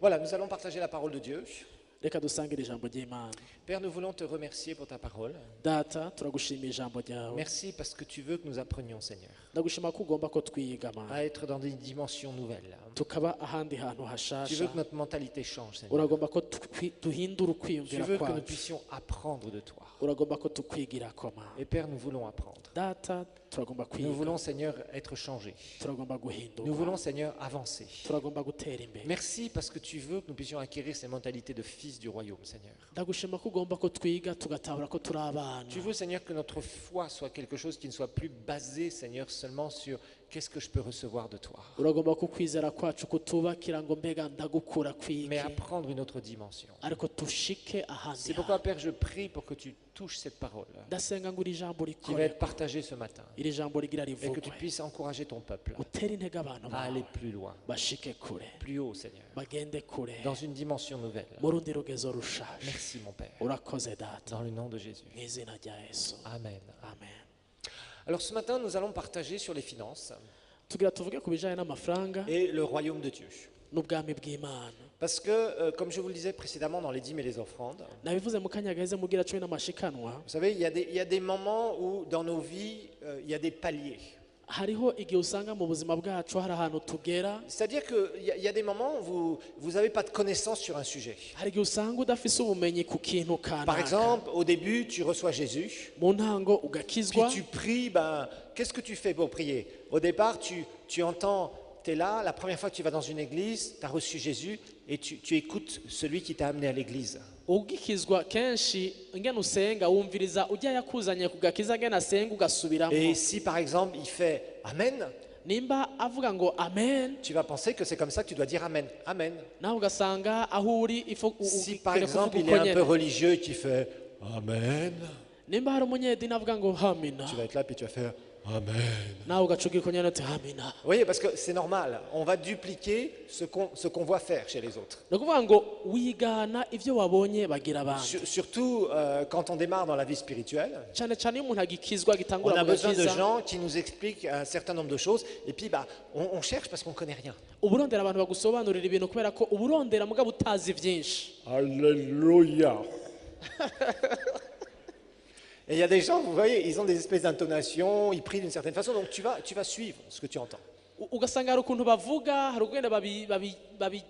Voilà, nous allons partager la parole de Dieu. reka dusangire ijambo ry'Imana. Père, nous voulons te remercier pour ta parole. Data turagushimiye ijambo ryawe. Merci parce que tu veux que nous apprenions, Seigneur, Ndagushima ko ugomba ko twiga Mana, à être dans des dimensions nouvelles. tukaba ahandi hantu Tu veux hashasha. que notre mentalité change, Seigneur. Uragomba ko duhindura Tu ukwiyumvira veux que nous kwacu. puissions apprendre de toi. Uragomba ko tukwigirako Mana. Et Père, nous voulons apprendre. Data turagomba Nous kwiga. voulons, Seigneur, être changés. Turagomba Nous guhinduka. voulons, Seigneur, avancer. Turagomba gutera imbere. Merci parce que tu veux que nous puissions acquérir ces mentalités de fils du royaume, Seigneur. Ndagushima ko ugomba ko twiga tugatahura ko turi abana. Tu veux, Seigneur, que notre foi soit quelque chose qui ne soit plus basé, Seigneur, seulement sur qu'est-ce que je peux recevoir de toi, Uragomba ko kwizera kwacu kutubakira ngo mbega ndagukura mais kwiki, apprendre une autre dimension. ariko tushike ahandi. C'est pourquoi, Père, je prie pour que tu touches cette parole Ndasenga ngo iri jambo qui va rikore, être partagée ce matin iri jambo rigira et que rivugwe, tu puisses encourager ton peuple utere intege abantu à aller bawe plus loin, bashike kure, plus haut, Seigneur, bagende kure dans une dimension nouvelle. mu rundi rugezo rushasha. Merci, mon Père, Urakoze Data, dans le nom de Jésus. mu izina rya Yesu, Amen. amen. Alors ce matin, nous allons partager sur les finances Tugira tuvuge ku bijyanye n'amafaranga et le royaume de Dieu. n'ubwami bw'Imana. Parce que, comme je vous le disais précédemment dans les dîmes et les offrandes, Nabivuze mu kanya gaheze mugira cumi n'amashikanwa, vous savez, il y a des moments où dans nos vies, il y a des paliers. hariho igihe usanga mu buzima bwacu hari ahantu tugera, C'est-à-dire qu'il y a des moments où vous n'avez pas de connaissances sur un sujet. hari igihe usanga udafise ubumenyi ku kintu Par kanaka. exemple, au début, tu reçois Jésus, Mu ntango puis ugakizwa, tu pries, ben, qu'est-ce que tu fais pour prier? Au départ, tu entends, tu es là, la première fois que tu vas dans une église, tu as reçu Jésus, et tu écoutes celui qui t'a amené à l'église. ugikizwa kenshi ngene usenga wumviriza ujya yakuzanye kugakiza ngene asenga ugasubiramo. Et si par exemple il fait Amen, Nimba avuga ngo amen, tu vas penser que c'est comme ça que tu dois dire Amen. Amen. nawe ugasanga aho uri Si par exemple il est un peu religieux et qu'il fait Amen, nimba hari umunyedini avuga ngo hamina, tu vas être là puis tu vas faire Amen. nawe ugacuga ikonyene uti hamina. Vous voyez, parce que c'est normal, on va dupliquer ce qu'on voit faire chez les autres. Ni ukuvuga ngo wigana ivyo wabonye bagira abandi, Surtout quand on démarre dans la vie spirituelle, cyane cyane iyo umuntu agikizwa on agitangura a besoin de kugakiza, gens qui nous expliquent un certain nombre de choses et puis bah, on cherche parce qu'on connaît rien. uburondera abantu bagusobanurira ibintu kubera ko uburondera mugabo utazi vyinshi. Alléluia. Et il y a des gens, vous voyez, ils ont des espèces d'intonations, ils prient d'une certaine façon, donc tu vas suivre ce que tu entends. Ugasanga hari ukuntu bavuga, hari ugenda babiryosha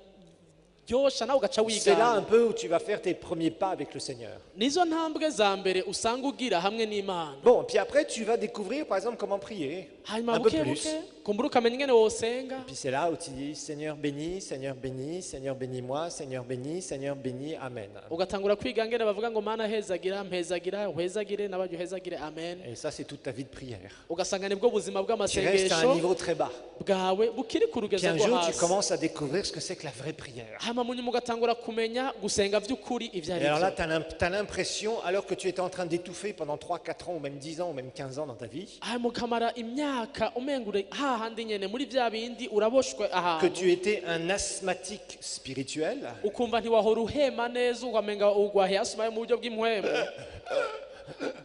nawe ugaca C'est là un wigana. peu où tu vas faire tes premiers pas avec le Seigneur. Nizo ntambwe za mbere usanga ugira hamwe n'Imana. Bon, puis après, tu vas découvrir, par exemple, comment prier. Hanyuma Un peu buke plus. buke kumbura ukamenya ingene wosenga. Puis c'est là où tu dis, Seigneur bénis, Seigneur bénis, Seigneur bénis-moi, Seigneur bénis, Seigneur bénis, Amen. Ugatangura kwiga ngene bavuga ngo mana hezagira mpezagira uhezagire n'abajya uhezagire amen. Et ça, c'est toute ta vie de prière. Ugasanga nibwo buzima Tu restes à un bw'amasengesho niveau très bas. bwawe bukiri ku Puis rugezo un rwo jour, tu hasi. commences à découvrir ce que c'est que la vraie prière. Hanyuma munyuma ugatangura kumenya gusenga vy'ukuri ivyo Et ari alors là, vyo. tu as l'impression, alors que tu étais en train d'étouffer pendant 3, 4 ans, ou même 10 ans, ou même 15 ans dans ta vie, Hanyuma ukamara imyaka umengure hahandi nyene muri vya bindi uraboshwe que ahantu. tu étais un asthmatique spirituel, Ukumva ntiwahora uhema neza ukamenga ugwahe asumaye mu buryo bw'impwemu.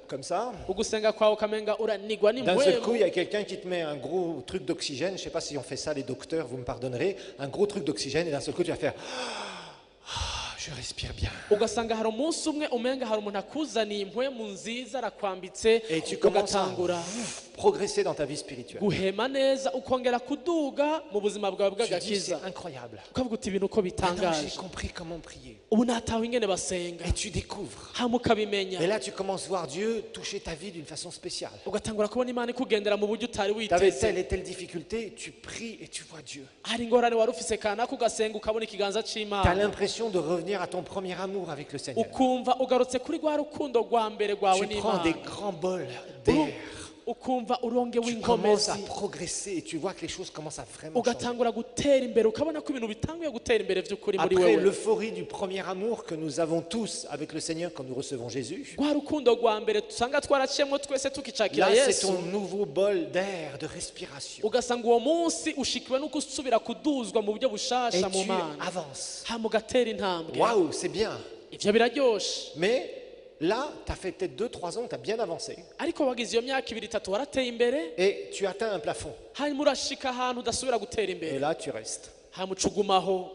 comme ça. Ugusenga kwawe ukamenga uranigwa D'un seul coup, il y n'impwemu. a quelqu'un qui te met un gros truc d'oxygène. Je ne sais pas si on fait ça, les docteurs, vous me pardonnerez. Un gros truc d'oxygène, et d'un seul coup, tu vas faire je respire bien. Ugasanga hari umunsi umwe umenga hari umuntu akuzaniye impwemu nziza arakwambitse, Et tu commences à ugatangura progresser dans ta vie spirituelle. guhema neza ukongera kuduga mu buzima bwawe Tu dis, c'est bw'agakiza. incroyable. Ukavuga uti ibintu uko Maintenant, bitangaje, j'ai compris comment prier. ubu natawe ingene basenga, Et tu découvres. hama ukabimenya, Et là, tu commences à voir Dieu toucher ta vie d'une façon spéciale. ugatangura kubona Imana ikugendera mu buryo utari Tu avais witeze. telle et telle difficulté, tu pries et tu vois Dieu. Hari ingorane wari ufise kanaka ugasenga ukabona ikiganza Tu as c'Imana, l'impression de revenir à ton premier amour avec le Seigneur. ukumva ugarutse kuri rwa rukundo rwa mbere rwawe Tu prends des n'Imana, grands bols d'air. ukumva urongewe Tu commences à inkomezi, progresser et tu vois que les choses commencent à vraiment changer. ugatangura gutera imbere, ukabona ko ibintu bitanguye gutera imbere vy'ukuri muri Après wewe. l'euphorie du premier amour que nous avons tous avec le Seigneur quand nous recevons Jésus, Rwa rukundo rwa mbere usanga twaraciyemwo twese tukicakira là c'est Yesu, ton nouveau bol d'air, de respiration. ugasanga uwo munsi ushikiwe no gusubira kuduzwa mu buryo Et bushasha mu tu Mana, avances. hama ugatera intambwe. Waouh, c'est bien. Ivyo biraryoshe, Mais là, tu as fait peut-être 2, 3 ans, tu as bien avancé. ariko wagize iyo myaka ibiri itatu warateye imbere, Et tu atteins un plafond. hanyuma urashika ahantu udasubira gutera Et imbere, là, tu restes. hanyuma ucugumaho.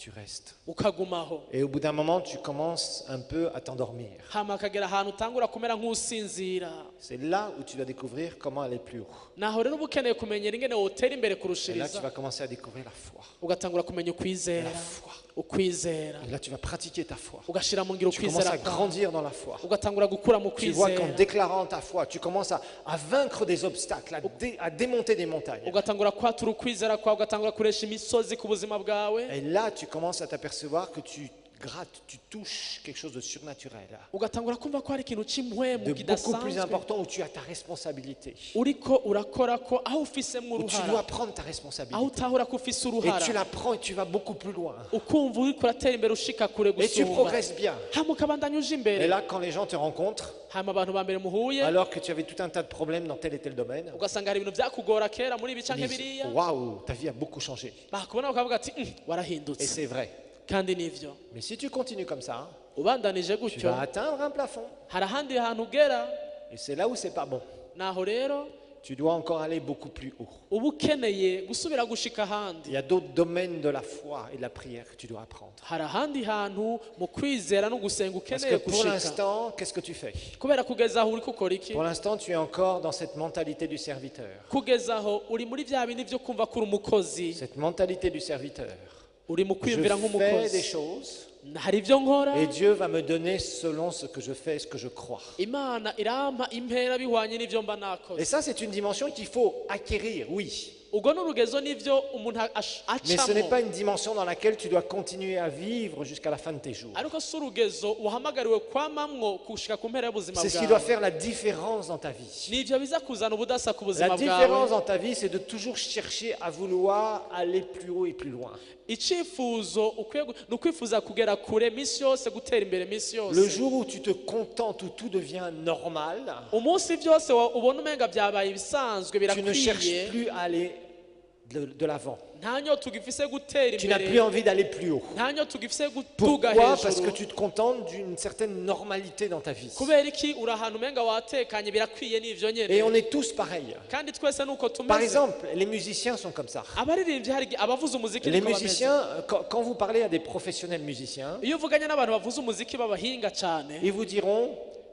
tu restes. ukagumaho Et au bout d'un moment, tu commences un peu à t'endormir. hama akagera ahantu utangura kumera nk'usinzira C'est là où tu vas découvrir comment aller plus haut. naho rero uba ukeneye kumenyera ingene wotera imbere Et là, tu kurushiriza vas commencer à découvrir la foi. ugatangura kumenya ukwizera La foi. ukwizera Et là, tu vas pratiquer ta foi. ugashira mu ngiro Tu commences ukwizera à kwawe grandir dans la foi. ugatangura gukura mu Tu vois qu'en kwizera déclarant ta foi, tu commences à vaincre des obstacles, à démonter des montagnes. ugatangura kwatura ukwizera kwawe ugatangura kuresha imisozi ku buzima bwawe Et là, tu commences à t'apercevoir que tu grattes, tu touches quelque chose de surnaturel, ugatangura kumva ko hari ikintu cy'impwemu de beaucoup plus kidasanzwe important où tu as ta responsabilité. uriko urakora ko aho ufisemo Où tu uruhara dois prendre ta aho responsabilité. utahura ko ufise Et uruhara tu la prends et tu vas beaucoup plus loin. ukumva uriko uratera imbere ushika kure Et tu gusumba progresses bien. hama ukabandanya uje Et imbere là, quand les gens te rencontrent, hama abantu ba mbere muhuye alors que tu avais tout un tas de problèmes dans tel et tel domaine, ugasanga hari ibintu byakugora kera muri ibi ils canke disent biriya waouh, ta vie a beaucoup changé. bakubona bakavuga ati Et warahindutse c'est vrai. kandi nivyo Mais si tu continues comme ça, ubandanije tu gutyo vas atteindre un plafond. hari ahandi hantu ugera Et c'est là où c'est pas bon. naho rero Tu dois encore aller beaucoup plus haut. uba ukeneye gusubira gushika Il ahandi y a d'autres domaines de la foi et de la prière que tu dois apprendre. hari ahandi hantu mu kwizera no gusenga Parce ukeneye que pour gushika l'instant, qu'est-ce que tu fais? kubera kugeza aho uri gukora iki Pour l'instant, tu es encore dans cette mentalité du serviteur. kugeza aho uri muri bya bindi byo kumva ko uri umukozi Cette mentalité du serviteur. uri mu Je kwiyumvira fais des nk'umukozi choses hari ibyo nkora et Dieu va me donner selon ce que je fais, ce que je crois. imana irampa impera bihwanye n'ibyo mba Et nakoze ça, c'est une dimension qu'il faut acquérir, oui. ubwo ni urugezo n'ibyo umuntu Mais ce n'est acamo pas une dimension dans laquelle tu dois continuer à vivre jusqu'à la fin de tes jours. ariko si urugezo uhamagariwe kwamamwo gushika ku mpera y'ubuzima C'est ce qui doit bwawe faire la différence dans ta vie. nibyo biza kuzana ubudasa ku La buzima différence bwawe dans ta vie, c'est de toujours chercher à vouloir aller plus haut et plus loin. icyifuzo ni ukwifuza kugera kure minsi yose gutera imbere minsi Le yose jour où tu te contentes, où tout devient normal, umunsi byose ubona umenga byabaye ibisanzwe tu ne birakwiye cherches plus à aller de l'avant. nta nyota ugifise gutera Tu n'as plus imbere envie d'aller plus haut. nta nyota ugifise gutuga Pourquoi? Parce que hejuru tu te contentes d'une certaine normalité dans ta vie. kubera iki uri ahantu umenga watekanye birakwiye n'ivyo Et on nyene est tous pareils. kandi twese nuko Par tumeze exemple, les musiciens sont comme ça. abaririmbyi hari abavuza umuziki Les niko bameze musiciens, quand vous parlez à des professionnels musiciens, iyo uvuganye n'abantu bavuza umuziki b'abahinga cyane ils vous diront,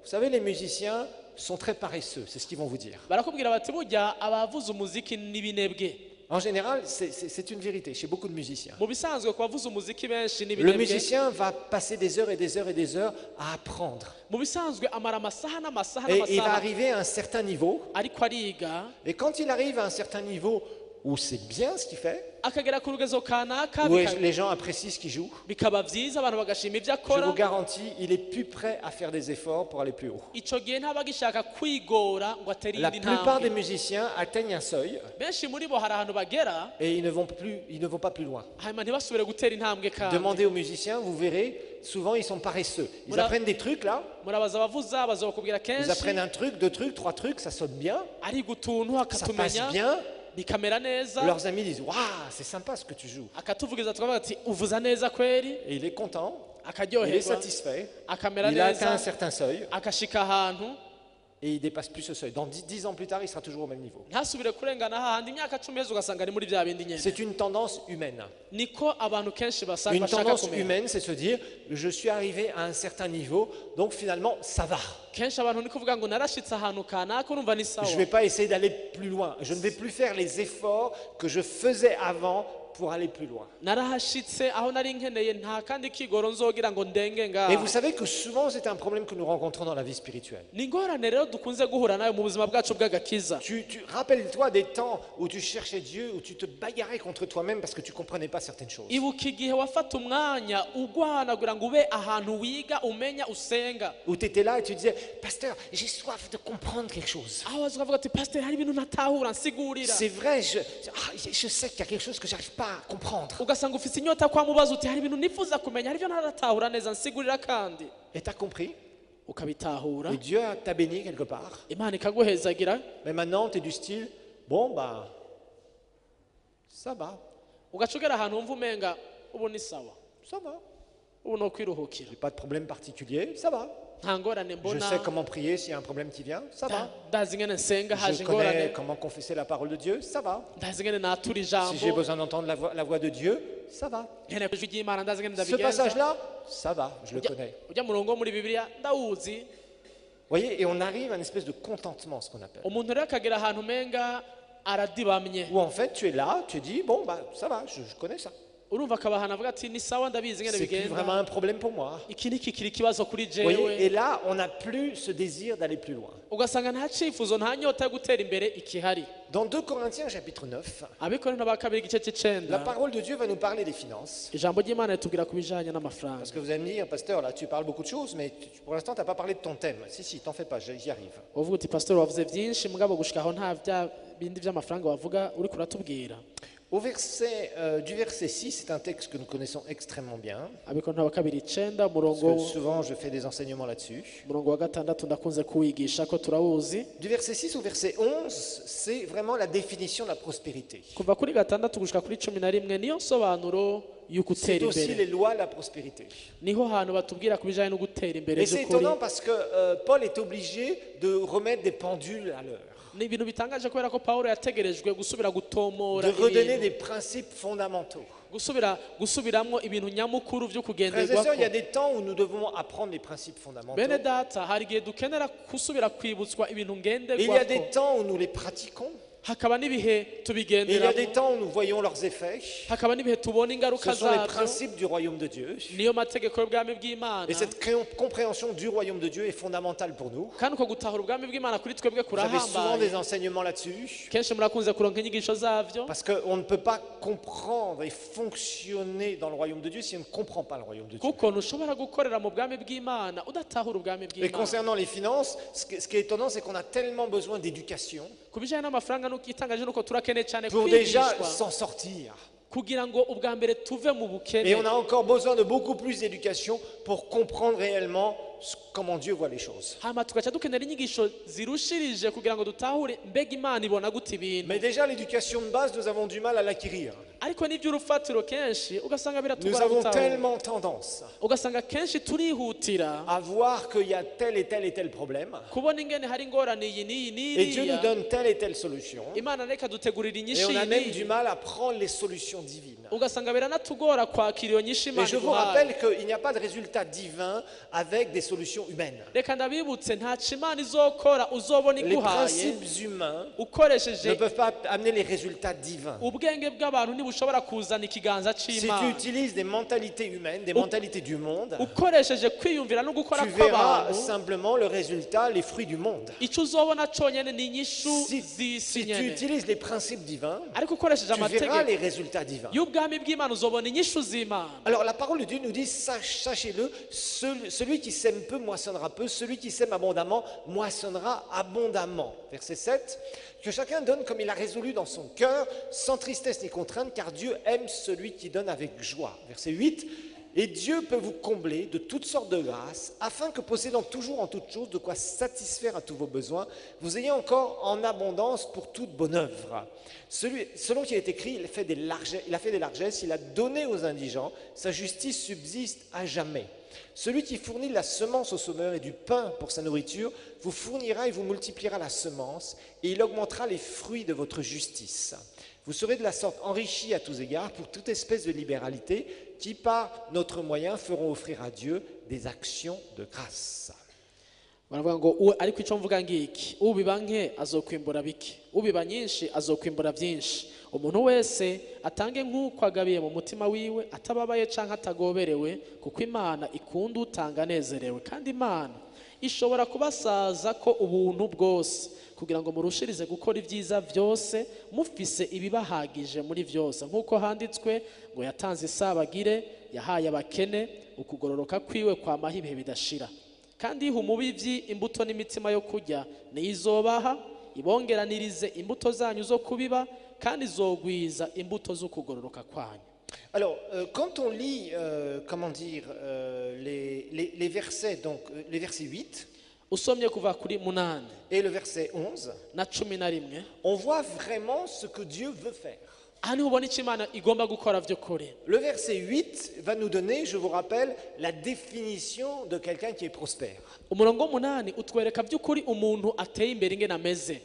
vous savez, les musiciens sont très paresseux, c'est ce qu'ils vont vous dire. barakubwira bati burya abavuza umuziki n'ibinebwe En général, c'est une vérité chez beaucoup de musiciens. mu bisanzwe ku bavuza umuziki benshi Le n'ibinebwe musicien va passer des heures et des heures et des heures à apprendre. mu bisanzwe amara amasaha n'amasaha Et il va n'amasaha arriver à un certain niveau. ariko ariga Et quand il arrive à un certain niveau où c'est bien ce qu'il fait, akagera ku rugezo kanaka où les gens apprécient ce qu'il joue, bikaba byiza abantu bagashima ibyo je akora vous garantis, il est plus prêt à faire des efforts pour aller plus haut. icyo gihe ntaba agishaka kwigora ngo atere La iyindi plupart des ntambwe musiciens atteignent un seuil benshi muri bo hari ahantu bagera et ils ne vont pas plus loin. hanyuma ntibasubire gutera intambwe kandi Demandez aux musiciens, vous verrez, souvent ils sont paresseux. Ils Voilà. apprennent des trucs là, murabaza abavuza bazokubwira ils kenshi apprennent un truc, deux trucs, trois trucs, ça sonne bien, ariga utuntu ça passe akatumenya bien. bikamera neza Leurs amis disent, waouh, c'est sympa ce que tu joues. akatuvugiza tukavuga ati uvuza neza kweri Et il est content, il est akaryoherwa satisfait, akamera il a atteint un neza certain seuil akashika ahantu et il dépasse plus ce seuil. Dans 10 ans plus tard, il sera toujours au même niveau. ntasubire kurengana hahandi imyaka 10 yeze ugasanga ari muri bya bindi nyene C'est une tendance humaine. niko abantu kenshi bashaka Une tendance kumera humaine, c'est se dire, je suis arrivé à un certain niveau, donc finalement, ça va. kenshi abantu ni kuvuga ngo narashitse ahantu kanaka urumva ni sawa Je ne vais pas essayer d'aller plus loin. Je ne vais plus faire les efforts que je faisais avant pour aller plus loin. narahashitse aho nari nkeneye nta kandi kigoro nzogira ngo ndenge Et ngaho vous savez que souvent, c'est un problème que nous rencontrons dans la vie spirituelle. ni ingorane rero dukunze guhura nayo mu buzima bwacu bw'agakiza Rappelle-toi des temps où tu cherchais Dieu, où tu te bagarrais contre toi-même parce que tu ne comprenais pas certaines choses. ibuka igihe wafata umwanya ugwana kugira ngo ube ahantu wiga umenya usenga Où tu étais là et tu disais, Pasteur, j'ai soif de comprendre quelque chose. aho waza ukavuga ati pasiteri hari ibintu ntatahura nsigurira C'est vrai, je sais qu'il y a quelque chose que je n'arrive pas à comprendre. ugasanga ufite inyota kwa mubaza uti hari ibintu nifuza kumenya hari ibyo ntaratahura neza nsigurira kandi Et tu as compris. ukabitahura Et Dieu t'a béni quelque part. imana ikaguhezagira Mais maintenant, tu es du style, bon, bah, ça va, ugaca ugera ahantu wumva umenga ubu ni sawa ça va. ubu ni ukwiruhukira J'ai pas de problème particulier, ça va. nta ngorane Je mbona sais comment prier s'il y a un problème qui vient, ça va. ndazi ingene nsenga haje Je ingorane connais comment confesser la parole de Dieu, ça va. ndazi ingene natura Si ijambo j'ai besoin d'entendre la voix de Dieu, ça va. nkeneye ku ijwi ry'imana ndazi ngene Ce ndabigenza passage-là, ça va, je le connais. ujya murongo wo muri bibiliya ndawuzi. Vous voyez, et on arrive à une espèce de contentement, ce qu'on appelle. umuntu rero akagera ahantu umenga aradibamye, Où en fait, tu es là, tu dis, bon, bah, ça va, je connais ça. urumva akaba ahantu avuga ati ni sawa ndabizi ngene C'est plus vraiment bigenda, un problème pour moi. iki ni kikiri ikibazo kuri Vous voyez, et jewe. là, on n'a plus ce désir d'aller plus loin. ugasanga nta cyifuzo nta nyota yo gutera imbere ikihari. Dans 2 Corinthiens, chapitre 9, Abikorintho ba kabiri igice la cy'icenda, parole de Dieu va nous parler des finances. ijambo ry'imana ritubwira ku bijanye n'amafaranga. Parce que vous allez me dire, pasteur, là, tu parles beaucoup de choses, mais pour l'instant, tu n'as pas parlé de ton thème. Si, t'en fais pas, j'y arrive. uvuga uti pastor wavuze byinshi mugabo gushika aho nta bya bindi by'amafaranga wavuga uri kuratubwira. Du verset 6, c'est un texte que nous connaissons extrêmement bien. Abikorintho ba kabiri icenda Parce umurongo que souvent, je fais des enseignements là-dessus. umurongo wa gatandatu ndakunze kuwigisha ko turawuzi. Du verset 6 au verset 11, c'est vraiment la définition de la prospérité. kuva kuri gatandatu gushika kuri 11 niyo nsobanuro y'uko C'est utera aussi imbere, les lois de la prospérité. niho hantu batubwira ku bijanye no gutera imbere Et c'est by'ukuri. étonnant parce que Paul est obligé de remettre des pendules à l'heure, ni ibintu bitangaje kubera ko Pawulo yategerejwe gusubira gutomora de redonner ibintu, des principes fondamentaux. gusubiramwo ibintu nyamukuru vyo Frères et kugenderwako. sœurs, il y a des temps où nous devons apprendre les principes fondamentaux. bene data hari igihe dukenera gusubira kwibutswa ibintu Et il y a des ngenderwako, temps où nous les pratiquons. hakaba n'ibihe Et il y a des tubigenderamo, temps où nous voyons leurs effets. hakaba n'ibihe tubona Ce ingaruka sont les zabyo. principes du royaume de Dieu. niyo mategeko y'ubwami bw'imana, Et cette compréhension du royaume de Dieu est fondamentale pour nous. kandi uko gutahura ubwami bw'imana kuri twebwe Vous avez souvent des kurahambaye. enseignements là-dessus. kenshi murakunze kuronka inyigisho zavyo, Parce qu'on ne peut pas comprendre et fonctionner dans le royaume de Dieu si on ne comprend pas le royaume de Dieu. kuko ntushobora gukorera mu bwami bw'imana udatahura ubwami Et bw'imana. concernant les finances, ce qui est étonnant, c'est qu'on a tellement besoin d'éducation ku bijanye n'amafaranga itangaje nuko turakeneye cyane pour déjà kwigishwa s'en sortir. kugira ngo ubwa mbere tuve mu Et bukene, on a encore besoin de beaucoup plus d'éducation pour comprendre réellement comment Dieu voit les choses. hama tugaca dukenera inyigisho zirushirije kugira ngo dutahure mbega imana ibona gute ibintu. Mais déjà, l'éducation de base, nous avons du mal à l'acquérir. ariko n'iby'urufatiro kenshi ugasanga Nous biratugora avons gutahura, tellement tendance ugasanga kenshi turihutira à voir qu'il y a tel et tel et tel problème. kubona ingene hari ingorane iyi n'iyi Et Dieu nous n'iriya, donne telle et telle solution. imana reka dutegurira Et inyishu on a iyi même du n'iyi, mal à prendre les solutions divines. ugasanga biranatugora kwakira iyo nyishu Et imana je vous iguhaye. rappelle qu'il n'y a pas de résultat divin avec des solutions humaines. reka ndabibutse ntaco imana izokora uzobona Les iguhaye principes humains ne ukoresheje peuvent pas amener les résultats divins. ubwenge bw'abantu ntibushobora kuzana ikiganza Si tu c'imana. utilises des mentalités humaines, des mentalités du monde, ukoresheje kwiyumvira no gukora tu verras kw'abantu, simplement le résultat, les fruits du monde. icyo uzobona conyene ni inyishu Si, z'isi si tu nyene. utilises les principes divins, ariko ukoresheje tu verras amategeko les résultats divins. y'ubwami bw'imana uzobona inyishu z'imana. Alors la parole de Dieu nous dit, sachez-le, celui qui sème peu moissonnera peu, celui qui sème abondamment moissonnera abondamment. Verset 7, que chacun donne comme il a résolu dans son cœur, sans tristesse ni contrainte, car Dieu aime celui qui donne avec joie. Verset 8, et Dieu peut vous combler de toutes sortes de grâces, afin que possédant toujours en toutes choses de quoi satisfaire à tous vos besoins, vous ayez encore en abondance pour toute bonne œuvre. Selon qu'il est écrit, il a fait des largesses, il a donné aux indigents, sa justice subsiste à jamais. Celui qui fournit de la semence au semeur et du pain pour sa nourriture, vous fournira et vous multipliera la semence, et il augmentera les fruits de votre justice. Vous serez de la sorte enrichis à tous égards pour toute espèce de libéralité qui, par notre moyen, feront offrir à Dieu des actions de grâce. baravuga ngo ariko icyo mvuga ngiki, ubiba nke azokwimbura bike, ubiba nyinshi azokwimbura byinshi. umuntu wese atange nk'uko agabiye mu mutima wiwe, atababaye canke atagoberewe, kuko imana ikunda utanga anezerewe, kandi imana ishobora kubasaza ko ubuntu bwose kugira ngo murushirize gukora ibyiza byose mufise ibibahagije muri byose, nk'uko handitswe ngo yatanze isabagire, yahaye abakene, ukugororoka kwiwe kwamaho ibihe bidashira. kandi iha umubivyi imbuto n'imitima yo kurya, niyo izobaha ibongeranirize imbuto zanyu zo kubiba, kandi izogwiza imbuto zo kugororoka kwanyu. Alors, quand on lit, les versets, donc les versets 8 usomye kuva kuri 8 et le verset 11, na 11, on voit vraiment ce que Dieu veut faire. aha niho ubona icyo imana igomba gukora by'ukuri. Le verset 8 va nous donner, je vous rappelle, la définition de quelqu'un qui est prospère. umurongo 8 utwereka by'ukuri umuntu ateye imbere ingene ameze.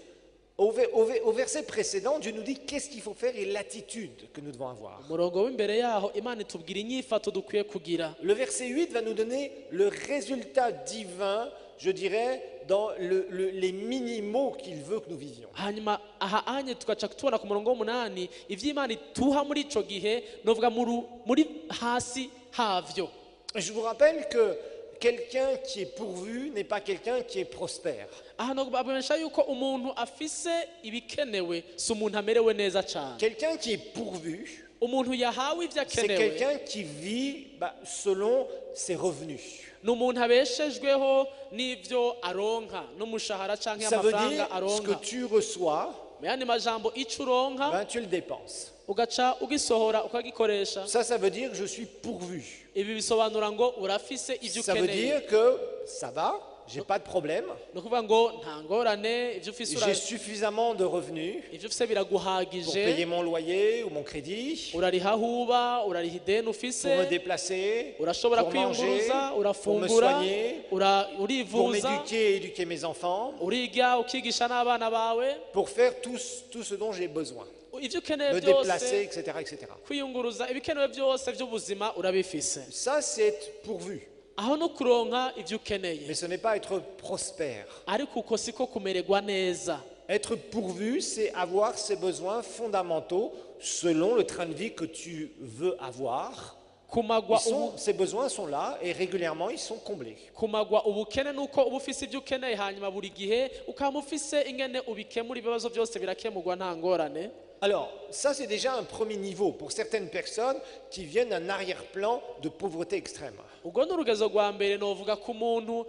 Au verset précédent, Dieu nous dit qu'est-ce qu'il faut faire et l'attitude que nous devons avoir. umurongo w'imbere yaho imana itubwira inyifato dukwiye kugira. Le verset 8 va nous donner le résultat divin, je dirais, dans les minimaux qu'il veut que nous vivions. hanyuma aha anye tugaca tubona ku murongo w'umunani ivy'imana ituha muri ico gihe novuga muri hasi havyo. Je vous rappelle que quelqu'un qui est pourvu n'est pas quelqu'un qui est prospère. aha nobabensha yuko umuntu afise ibikenewe si umuntu amerewe neza cane. Quelqu'un qui est pourvu, umuntu yahawe ivyo c'est akenewe quelqu'un qui vit selon ses revenus. ni umuntu abeshejweho n'ivyo aronka n'umushahara canke Ça veut dire amafaranga ce que aronka. tu reçois, mu yandi majambo ico uronka tu le dépenses. ugaca ugisohora ukagikoresha. Ça veut dire je suis pourvu. ibi bisobanura ngo urafise ivyo Ça veut ukeneye. dire que ça va, j'ai pas de problème, ni ukuvuga ngo nta ngorane ivyo ufise j'ai suffisamment de revenus ivyo ufise pour biraguhagije, payer mon loyer ou mon crédit, urariha huba urariha ideni pour ufise, me déplacer, urashobora pour manger, kwiyunguruza, pour me urafungura, soigner, pour urivuza, m'éduquer et éduquer mes enfants, uriga ukigisha n'abana bawe, pour faire tout ce dont j'ai besoin, ivyo ukeneye me déplacer, byose, etc., etc. kwiyunguruza, ibikenewe byose by'ubuzima urabifise. Ça, c'est être pourvu. aho no kuronka ivyo ukeneye, Mais ce n'est pas être prospère. ariko uko siko kumererwa neza. Être pourvu, c'est avoir ses besoins fondamentaux selon le train de vie que tu veux avoir. kumagwa Ces besoins sont là et régulièrement ils sont comblés. kumagwa ubukene nuko uba ufise ibyo ukeneye hanyuma buri gihe ukaba ufise ingene ubikemura ibibazo byose birakemurwa nta ngorane. Alors, ça c'est déjà un premier niveau pour certaines personnes qui viennent d'un arrière-plan de pauvreté extrême. ubwo ni urugezo rwa mbere novuga ko umuntu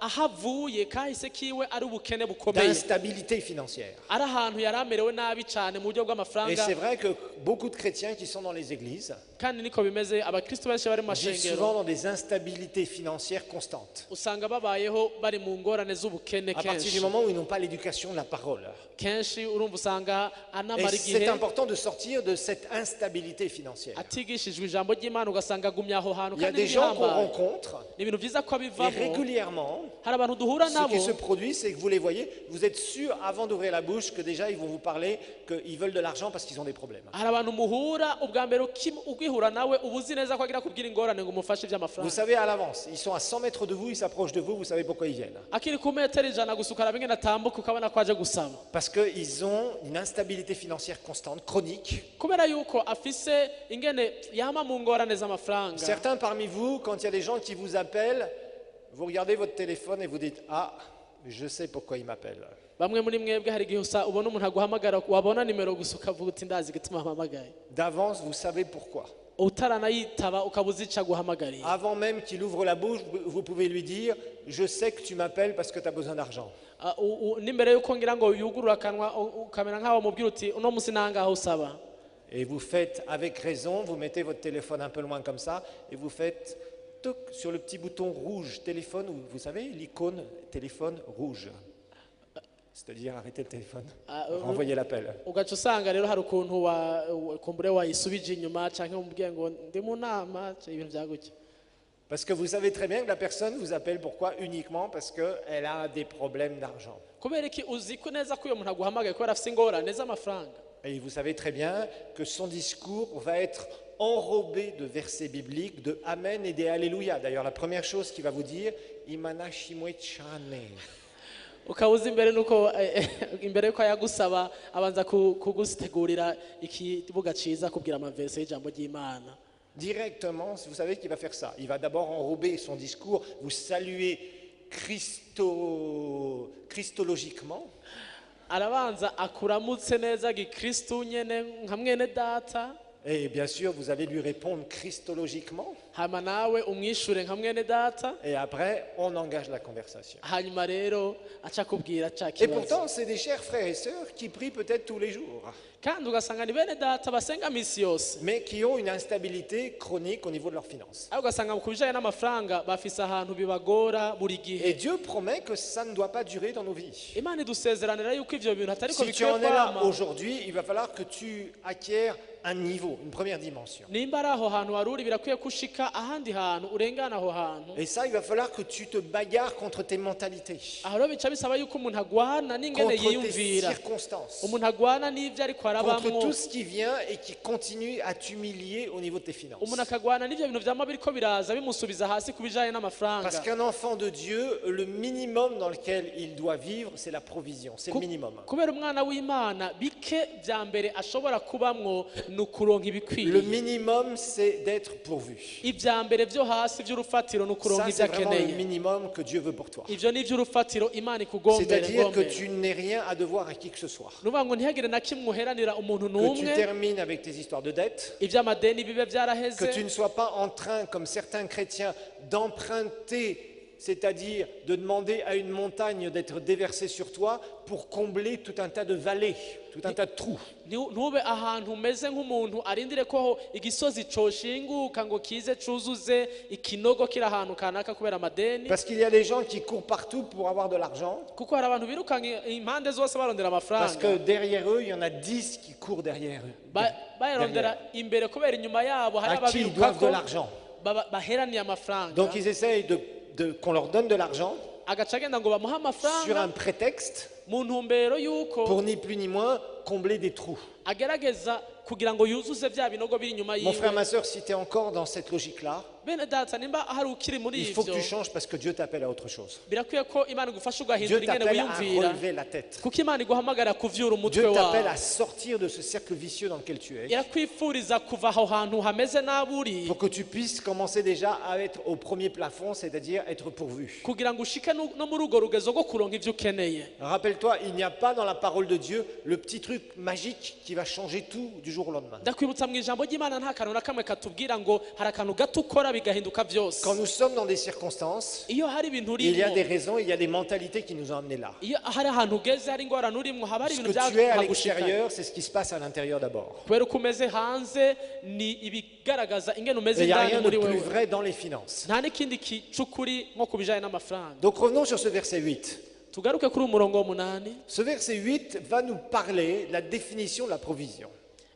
ahavuye kahise kiwe ari ubukene bukomeye, D'instabilité financière. ari ahantu yari amerewe nabi cyane mu buryo Et bw'amafaranga. c'est vrai que beaucoup de chrétiens qui sont dans les églises kandi niko bimeze abakristo benshi bari mu vivent mashengero souvent dans des instabilités financières constantes. usanga babayeho bari mu ngorane z'ubukene À partir kenshi du moment où ils n'ont pas l'éducation de la parole. kenshi urumva usanga Et anamara c'est igihe important de sortir de cette instabilité financière. atigishijwe ijambo ry'Imana ugasanga agumye aho hantu Il y a kandi des gens qu'on n'ibihambaye. rencontre ni ibintu byiza ko et abivamo. régulièrement, hari abantu duhura ce nabo qui se produit, c'est que vous les voyez, vous êtes sûr avant d'ouvrir la bouche que déjà ils vont vous parler qu'ils veulent de l'argent parce qu'ils ont des problèmes. hari abantu muhura ubwa mbere ugihura nawe uba uzi neza ko agira kubwira ingorane ngo umufashe Vous iby'amafaranga. savez à l'avance, ils sont à 100 mètres de vous, ils s'approchent de vous, vous savez pourquoi ils viennent. akiri ku metero ijana gusa ukaraba ingene atambuka ukabona ko aje gusaba, Parce qu'ils ont une instabilité financière constante, chronique. kubera yuko afise ingene yama mu ngorane z'amafaranga. Certains parmi vous, quand il y a des gens qui vous appellent, vous regardez votre téléphone et vous dites « Ah, je sais pourquoi ils m'appellent. bamwe muri mwebwe hari igihe ubona umuntu aguhamagara wabona nimero gusa ukavuga uti ndazi igituma ampamagaye, » D'avance, vous savez pourquoi. utaranayitaba ukaba uzi ico aguhamagariye. Avant même qu'il ouvre la bouche, vous pouvez lui dire « Je sais que tu m'appelles parce que tu as besoin d'argent. » n'imbere yuko ngira ngo yugurura akanwa ukamera nk'aho mubwira uti uno musi nangaho usaba. Et vous faites avec raison, vous mettez votre téléphone un peu loin comme ça et vous faites toc sur le petit bouton rouge téléphone, ou vous savez l'icône téléphone rouge. C'est-à-dire arrêter le téléphone, renvoyer l'appel. ugaca usanga rero hari ukuntu kumbure wayisubije inyuma canke umubwiye ngo ndi mu nama ibintu bya gutya. Parce que vous savez très bien que la personne vous appelle pourquoi uniquement parce qu'elle a des problèmes d'argent. kubera iki uzi ko neza ko uyo muntu aguhamagaye kubera afise ingorane z'amafaranga. Et vous savez très bien que son discours va être enrobé de versets bibliques, de Amen et des Alléluia. D'ailleurs, la première chose qu'il va vous dire, Imana Shimwe Chane. ukaba uzi imbere nuko imbere yuko yagusaba abanza kugutegurira ikibuga ciza kubwira amaverse y'ijambo ry'Imana. Directement, vous savez qu'il va faire ça. Il va d'abord enrober son discours, vous saluer christologiquement. arabanza akuramutse neza gikristo nyene nka mwene data, Et bien sûr, vous allez lui répondre christologiquement. hama nawe umwishure nka mwene data, Et après, on engage la conversation. hanyuma rero aca kubwira ca Et kibazo. pourtant, c'est des chers frères et sœurs qui prient peut-être tous les jours, kandi ugasanga ni bene data basenga misi yose, mais qui ont une instabilité chronique au niveau de leurs finances. ariko ugasanga ku bijanye n'amafaranga bafise ahantu bibagora buri Et gihe. Dieu promet que ça ne doit pas durer dans nos vies. Imana idusezeranira yuko ivyo bintu atariko Si tu bikwiye en es là kwama. aujourd'hui, il va falloir que tu acquières un niveau, une première dimension. nimba ari aho hantu wari uri birakwiye ko ushika ahandi hantu urengana aho hantu. Et ça, il va falloir que tu te bagarres contre tes mentalités, aho rero bica bisaba yuko umuntu agwana n'ingene contre tes yiyumvira, circonstances, umuntu agwana n'ivyo ariko contre arabamwo, tout ce qui vient et qui continue à t'humilier au niveau de tes finances. umuntu akagwana n'ivyo bintu vyama biriko biraza bimusubiza hasi ku bijanye n'amafaranga. Parce qu'un enfant de Dieu, le minimum dans lequel il doit vivre, c'est la provision, c'est le minimum. kubera umwana w'Imana bike vya mbere ashobora kubamwo ni ukuronka Le ibikwiriye. minimum, c'est d'être pourvu. ivya mbere vyo hasi vy'urufatiro ni ukuronka Ça, ivyo c'est vraiment le akeneye. minimum que Dieu veut pour toi. ivyo ni ivy'urufatiro Imana ikugombere C'est-à-dire que ngombere. tu n'aies rien à devoir à qui que ce soit. nuvuga ngo ntihagire na kimwe uheranira umuntu Que tu n'umwe, termines avec tes histoires de dettes. ivy'amadeni bibe Que tu vyaraheze, ne sois pas en train, comme certains chrétiens, d'emprunter, c'est-à-dire de demander à une montagne d'être déversée sur toi pour combler tout un tas de vallées, tout un tas de trous. ntube ahantu umeze nk'umuntu arindire ko igisozi coshinguka ngo kize cuzuze ikinogo kiri ahantu kanaka kubera amadeni. Parce qu'il y a des gens qui courent partout pour avoir de l'argent, kuko hari abantu birukanga impande zose barondera parce que amafaranga, derrière eux, il y en a 10 qui courent derrière eux, bayarondera imbere kubera inyuma yabo hari à qui ils doivent de ababirukako l'argent. baheraniye amafaranga. Donc ils essayent qu'on leur donne de l'argent agaca agenda ngo bamuhe sur un amafaranga prétexte mu ntumbero y'uko pour ni plus ni moins combler des trous. agerageza kugira ngo yuzuze vya binogo biri inyuma Mon frère, yiwe. ma soeur, si tu es encore dans cette logique-là, bene data nimba hari ukiri muri il faut que ivyo tu changes parce que Dieu t'appelle à autre chose. birakwiye ko Imana igufasha Dieu ugahindura ingene t'appelle à wiyumvira, relever la tête. kuko Imana iguhamagara kuvyura umutwe Dieu t'appelle wawe, à sortir de ce cercle vicieux dans lequel tu es, irakwifuriza kuva aho hantu hameze nabi uri, pour que tu puisses commencer déjà à être au premier plafond, c'est-à-dire être pourvu. kugira ngo ushike no muri urwo rugezo rwo kuronka ivyo ukeneye. Rappelle-toi, il n'y a pas dans la parole de Dieu le petit truc magique qui va changer tout du jour au lendemain. ndakwibutsa mu ijambo ry'Imana nta kantu na kamwe katubwira ngo hari akantu gato ukora bigahinduka vyose. Quand nous sommes dans des circonstances, iyo hari ibintu il y a urimo, des raisons, il y a des mentalités qui nous ont amenés là. iyo hari ahantu ugeze hari ingorane urimo, haba hari Ce ibintu que tu es à byagushika. l'extérieur, c'est ce qui se passe à l'intérieur d'abord. kubera uko umeze hanze ni ibigaragaza ingene umeze Il n'y a indani rien de muri plus wewe, vrai dans les finances. nta n'ikindi c'ukuri nko ku bijanye n'amafaranga. Donc revenons sur ce verset 8. tugaruke kuri umurongo w'umunani, Ce verset 8 va nous parler de la définition de la provision.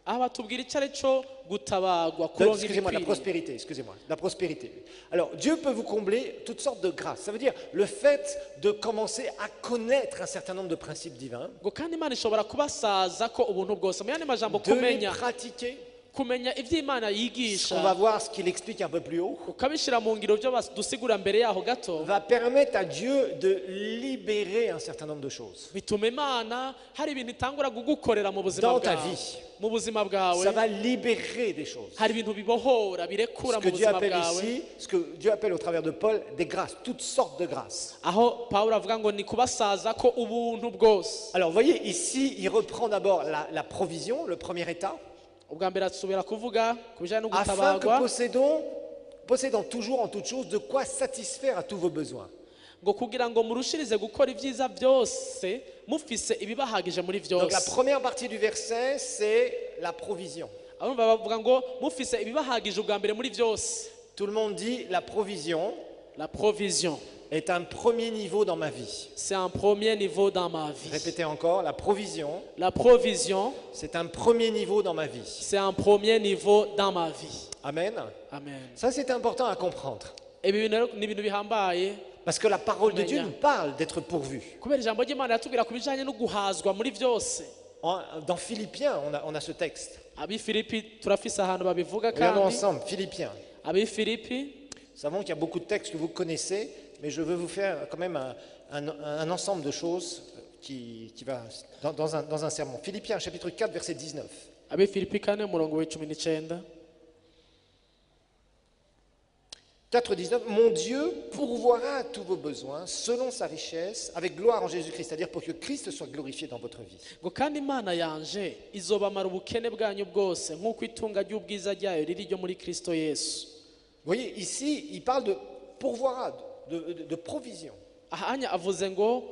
aho batubwira icyo ari cyo gutabagwa, kuronka Excusez-moi, la ibikwiriye. prospérité, excusez-moi, la prospérité. Alors, Dieu peut vous combler toutes sortes de grâces. Ça veut dire le fait de commencer à connaître un certain nombre de principes divins, ngo kandi Imana ishobora kubasaza ko ubuntu bwose, mu yandi majambo de les kumenya pratiquer. ivyo Imana On va yigisha voir ce qu'il explique un peu plus haut. ukabishira mu ngiro byo dusigura mbere yaho gato, Va permettre à Dieu de libérer un certain nombre de choses. bituma Imana hari ibintu itangura kugukorera mu buzima Dans ta bwawe, vie, mu buzima bwawe ça va libérer des choses. hari ibintu bibohora birekura Ce mu que Dieu buzima appelle bwawe. ici, ce que Dieu appelle au travers de Paul, des grâces, toutes sortes de grâces. aho Pawulo avuga ngo ni kubasaza ko ubuntu bwose. Alors, vous voyez, ici, il reprend d'abord la provision, le premier état, ubwa mbere asubira kuvuga ku bijanye no afin que gutabagwa, possédant toujours en toutes choses de quoi satisfaire à tous vos besoins. ngo kugira ngo murushirize gukora ibyiza byose mufise ibibahagije muri Donc la byose. première partie du verset, c'est la provision. abumva bavuga ngo mufise ibibahagije ubwa mbere muri byose. Tout le monde dit la provision La provision, est un premier niveau dans ma vie. c'est un premier niveau dans ma vie. Répétez encore, la provision, La provision, c'est un premier niveau dans ma vie. c'est un premier niveau dans ma vie. Amen. Amen. Ça, c'est important à comprendre. Ibi bintu rero ni ibintu bihambaye, Parce que la parole de Dieu Amen. nous parle d'être pourvu. kubera ijambo ry'Imana yatubwira ku bijanye no guhazwa muri byose. Dans Philippiens, on a ce texte. Abi Filipi turafise ahantu babivuga Regardons kandi ensemble, Philippiens. abi Filipi, Nous savons qu'il y a beaucoup de textes que vous connaissez, mais je veux vous faire quand même un ensemble de choses qui va dans un sermon. Philippiens, chapitre 4, verset 19. abi Filipi 4 umurongo wa 19. 4, 19. Mon Dieu pourvoira à tous vos besoins selon sa richesse, avec gloire en Jésus-Christ, c'est-à-dire pour que Christ soit glorifié dans votre vie. ngo kandi Imana yanje izobamara ubukene bwanyu bwose nk'uko itunga ry'ubwiza ryayo riri ryo muri Kristo Yesu. Vous voyez, ici, il parle de pourvoira, de provision. ahanya avuze ngo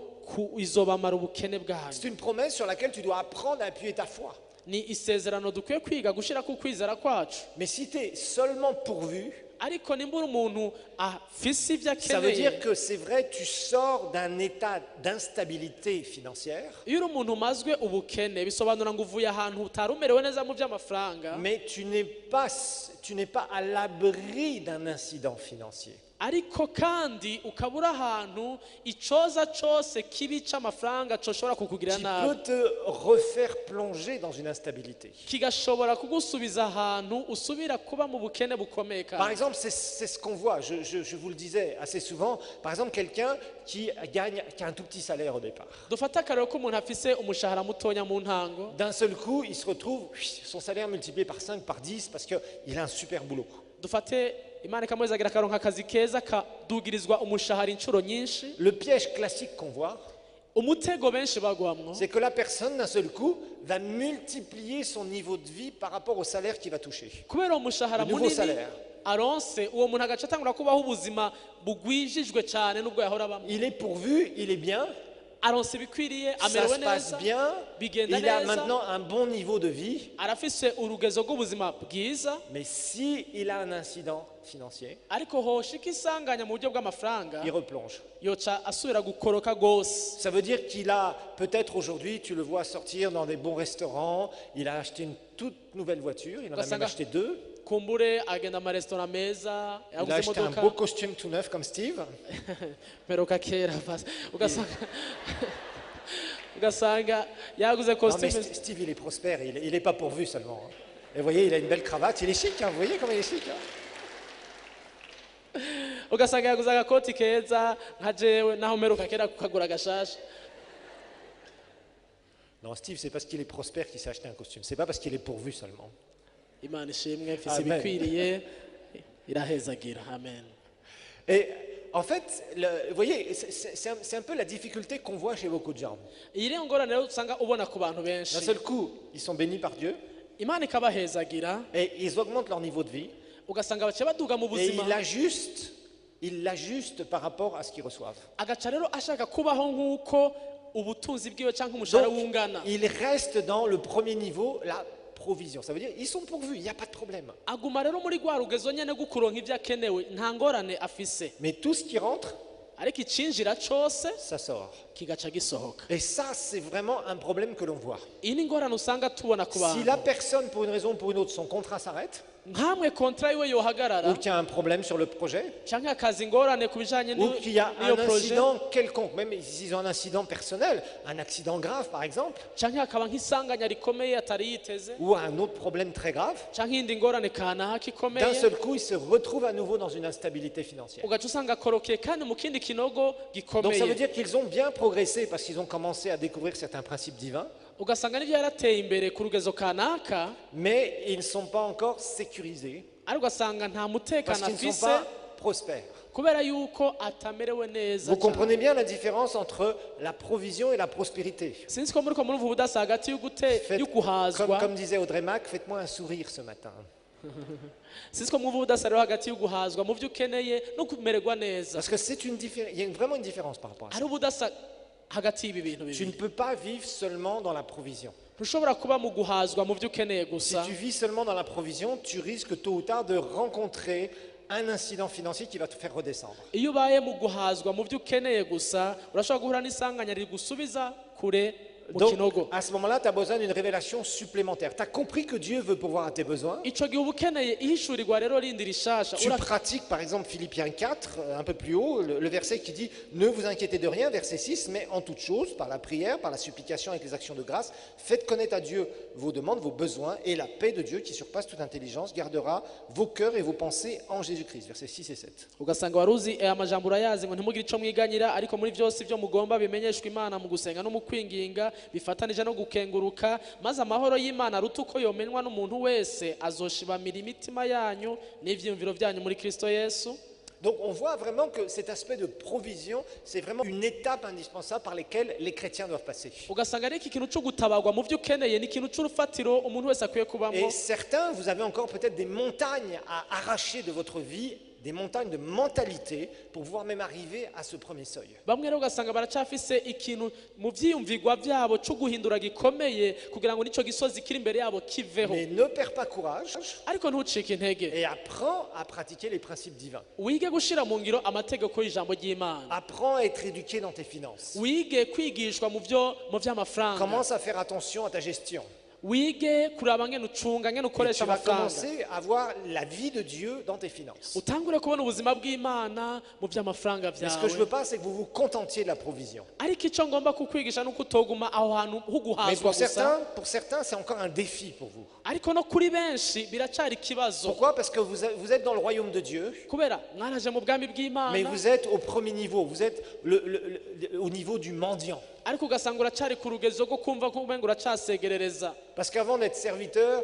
izobamara ubukene bwanyu. C'est une promesse sur laquelle tu dois apprendre à appuyer ta foi. Ni isezerano dukwiye kwiga gushira ku kwizera kwacu. Mais si tu es seulement pourvu, ariko nimbura umuntu afise ivyo Ça veut dire akeneye que c'est vrai, tu sors d'un état d'instabilité financière, iyo uri umuntu umazwe ubukene bisobanura ngo uvuye ahantu utari umerewe neza mu by'amafaranga mais tu n'es pas à l'abri d'un incident financier. ariko kandi ukabura ahantu icoza cose kibi c'amafaranga coshobora kukugirira Qui nabi peut te refaire plonger dans une instabilité. kigashobora kugusubiza ahantu usubira kuba mu bukene bukomeye Par kandi exemple, c'est ce qu'on voit, je vous le disais assez souvent, par exemple quelqu'un qui a un tout petit salaire au départ. dufate akarero ko umuntu afise umushahara mutonya mu ntango D'un seul coup, il se retrouve son salaire multiplié par 5, par 10, parce qu'il a un super boulot. dufate imana ikamuhezagira akaronka akazi keza kadugirizwa umushahara inshuro nyinshi Le piège classique qu'on voit, umutego benshi bagwamwo c'est que la personne, d'un seul coup, va multiplier son niveau de vie par rapport au salaire qu'il va toucher. kubera umushahara Le nouveau munini salaire. aronse uwo muntu agaca atangura kubaho ubuzima bugwijijwe cyane n'ubwo yahora abamo Il est pourvu, il est bien, aronse ibikwiriye ça amerewe se passe neza bien, bigenda il a neza maintenant un bon niveau de vie, arafise urugezo rw'ubuzima bwiza mais si il a un incident financier, ariko hoshika isanganya mu buryo bw'amafaranga il replonge. yoca asubira gukoroka gose Ça veut dire qu'il a, peut-être aujourd'hui, tu le vois sortir dans des bons restaurants, il a acheté une toute nouvelle voiture, il en a même Ugasanga- acheté 2, kumbure agenda amaresitora meza il a yaguze acheté un imodoka beau costume tout neuf comme Steve, peruka kera basi. ugasanga yaguze non mais costume Steve il est prospère, il n'est pas pourvu seulement. Hein. Et vous voyez, il a une belle cravate, il est chic, hein, vous voyez comme il est chic. Hein. ugasanga yaguze agakoti keza nka jewe naho mperuka kera kukagura gashasha Non, Steve, c'est parce qu'il est prospère qu'il s'est acheté un costume, c'est pas parce qu'il est pourvu seulement. imana ishimwe mfise Amen. ibikwiriye irahezagira amen Et en fait, vous voyez, c'est un peu la difficulté qu'on voit chez beaucoup de gens. iyi rero ngorane rero usanga ubona ku bantu D'un benshi seul coup, ils sont bénis par Dieu imana ikabahezagira et ils augmentent leur niveau de vie ugasanga baciye baduga mu et buzima ils l'ajustent par rapport à ce qu'ils reçoivent. agaca rero ashaka kubaho nk'uko ubutunzi bwiwe cyangwa umushahara Donc, wungana ils restent dans le premier niveau, la provision. Ça veut dire ils sont pourvus, il n'y a pas de problème. aguma rero muri rwa rugezo nyene rwo kuronka ibyo akenewe nta ngorane afise Mais tout ce qui rentre, ariko icinjira cose ça sort. kigaca gisohoka Et ça, c'est vraiment un problème que l'on voit. iyi ni ingorane usanga tubona ku Si bantu la personne, pour une raison ou pour une autre, son contrat s'arrête, nkamwe kontra yiwe yohagarara ou qu'il y a un problème sur le projet, canke akaza ingorane ku bijanye ou qu'il y a n'iyo un projet incident quelconque, même s'ils ont un incident personnel, un accident grave par exemple, canke hakaba nk'isanganya rikomeye atari yiteze ou un autre problème très grave, canke iyindi ngorane kanaka d'un ikomeye seul coup, ils se retrouvent à nouveau dans une instabilité financière. ugaca usanga akorokeye kandi mu kindi kinogo Donc ça veut gikomeye dire qu'ils ont bien progressé parce qu'ils ont commencé à découvrir certains principes divins, ugasanga n'ibyo yarateye imbere ku rugezo kanaka mais ils ne sont pas encore sécurisés ariko ugasanga nta parce mutekano qu'ils ne sont afise pas prospères. kubera yuko atamerewe neza Vous cyane. comprenez bien la différence entre la provision et la prospérité. sinzi ko muriko murumva ubudasa hagati yo guhazwa Comme disait Audrey Mac, faites-moi un sourire ce matin. sinzi ko mwumva ubudasa rero hagati yo guhazwa mu byo ukeneye no kumererwa neza Parce que c'est une différence, il y a vraiment une différence par rapport à ça. hari ubudasa hagati y'ibi bintu Tu ne bibiri peux pas vivre seulement dans la provision. ntushobora kuba mu guhazwa mu byo ukeneye Si gusa tu vis seulement dans la provision, tu risques tôt ou tard de rencontrer un incident financier qui va te faire redescendre. iyo ubaye mu guhazwa mu byo ukeneye gusa urashobora guhura n'isanganya rigusubiza kure mu Donc, kinogo à ce moment-là, tu as besoin d'une révélation supplémentaire. Tu as compris que Dieu veut pourvoir à tes besoins. ico gihe uba ukeneye ihishurirwa rero rindi rishasha Tu pratiques par exemple Philippiens 4, un peu plus haut, le verset qui dit « Ne vous inquiétez de rien », verset 6, mais en toute chose, par la prière, par la supplication avec les actions de grâce, faites connaître à Dieu vos demandes, vos besoins, et la paix de Dieu qui surpasse toute intelligence gardera vos cœurs et vos pensées en Jésus-Christ, versets 6 et 7. ugasanga wari uzi aya majambo urayazi ngo ntimugire ico mwiganyira ariko muri byose ibyo mugomba bimenyeshwa imana mu gusenga no mu kwinginga bifatanije no gukenguruka maze amahoro y'imana aruta uko yomenywa n'umuntu wese azoshibamira imitima yanyu n'ivyiyumviro byanyu muri Kristo Yesu. Donc on voit vraiment que cet aspect de provision, c'est vraiment une étape indispensable par laquelle les chrétiens doivent passer. ugasanga ari iki kintu cyo gutabarwa mu byo ukeneye ni ikintu c'urufatiro umuntu wese akwiye kubamo Et certains, vous avez encore peut-être des montagnes à arracher de votre vie des montagnes de mentalité pour pouvoir même arriver à ce premier seuil. bamwe rero ugasanga baracafise ikintu mu vyiyumvigwa vyabo cyo guhindura gikomeye kugira ngo nico gisozi kiri imbere yabo kiveho. Mais ne perds pas courage Ariko ntucike intege, et apprends à pratiquer les principes divins. wige gushira mu ngiro amategeko y'ijambo ry'Imana, Apprends à être éduqué dans tes finances. wige kwigishwa mu vy'amafaranga, Commence à faire attention à ta gestion. wige kuraba ngene ucunga ngene Et ukoresha tu vas amafaranga, commencer à voir la vie de Dieu dans tes finances. utangure kubona ubuzima bw'Imana mu vy'amafaranga Mais ce que je vyawe. veux pas, c'est que vous vous contentiez de la provision. Ariko icyo ngomba kukwigisha nuko utoguma aho hantu ho Mais guhazwa gusa, pour certains, c'est encore un défi pour vous. ariko no kuri benshi biracari ikibazo, Pourquoi? Parce que vous êtes dans le royaume de Dieu, kubera mwaraje mu bwami mais bw'Imana, vous êtes au premier niveau. Vous êtes au niveau du mendiant. ariko ugasanga uracari ku rugezo rwo kumva ko umenga uracasegerereza, Parce qu'avant d'être serviteur,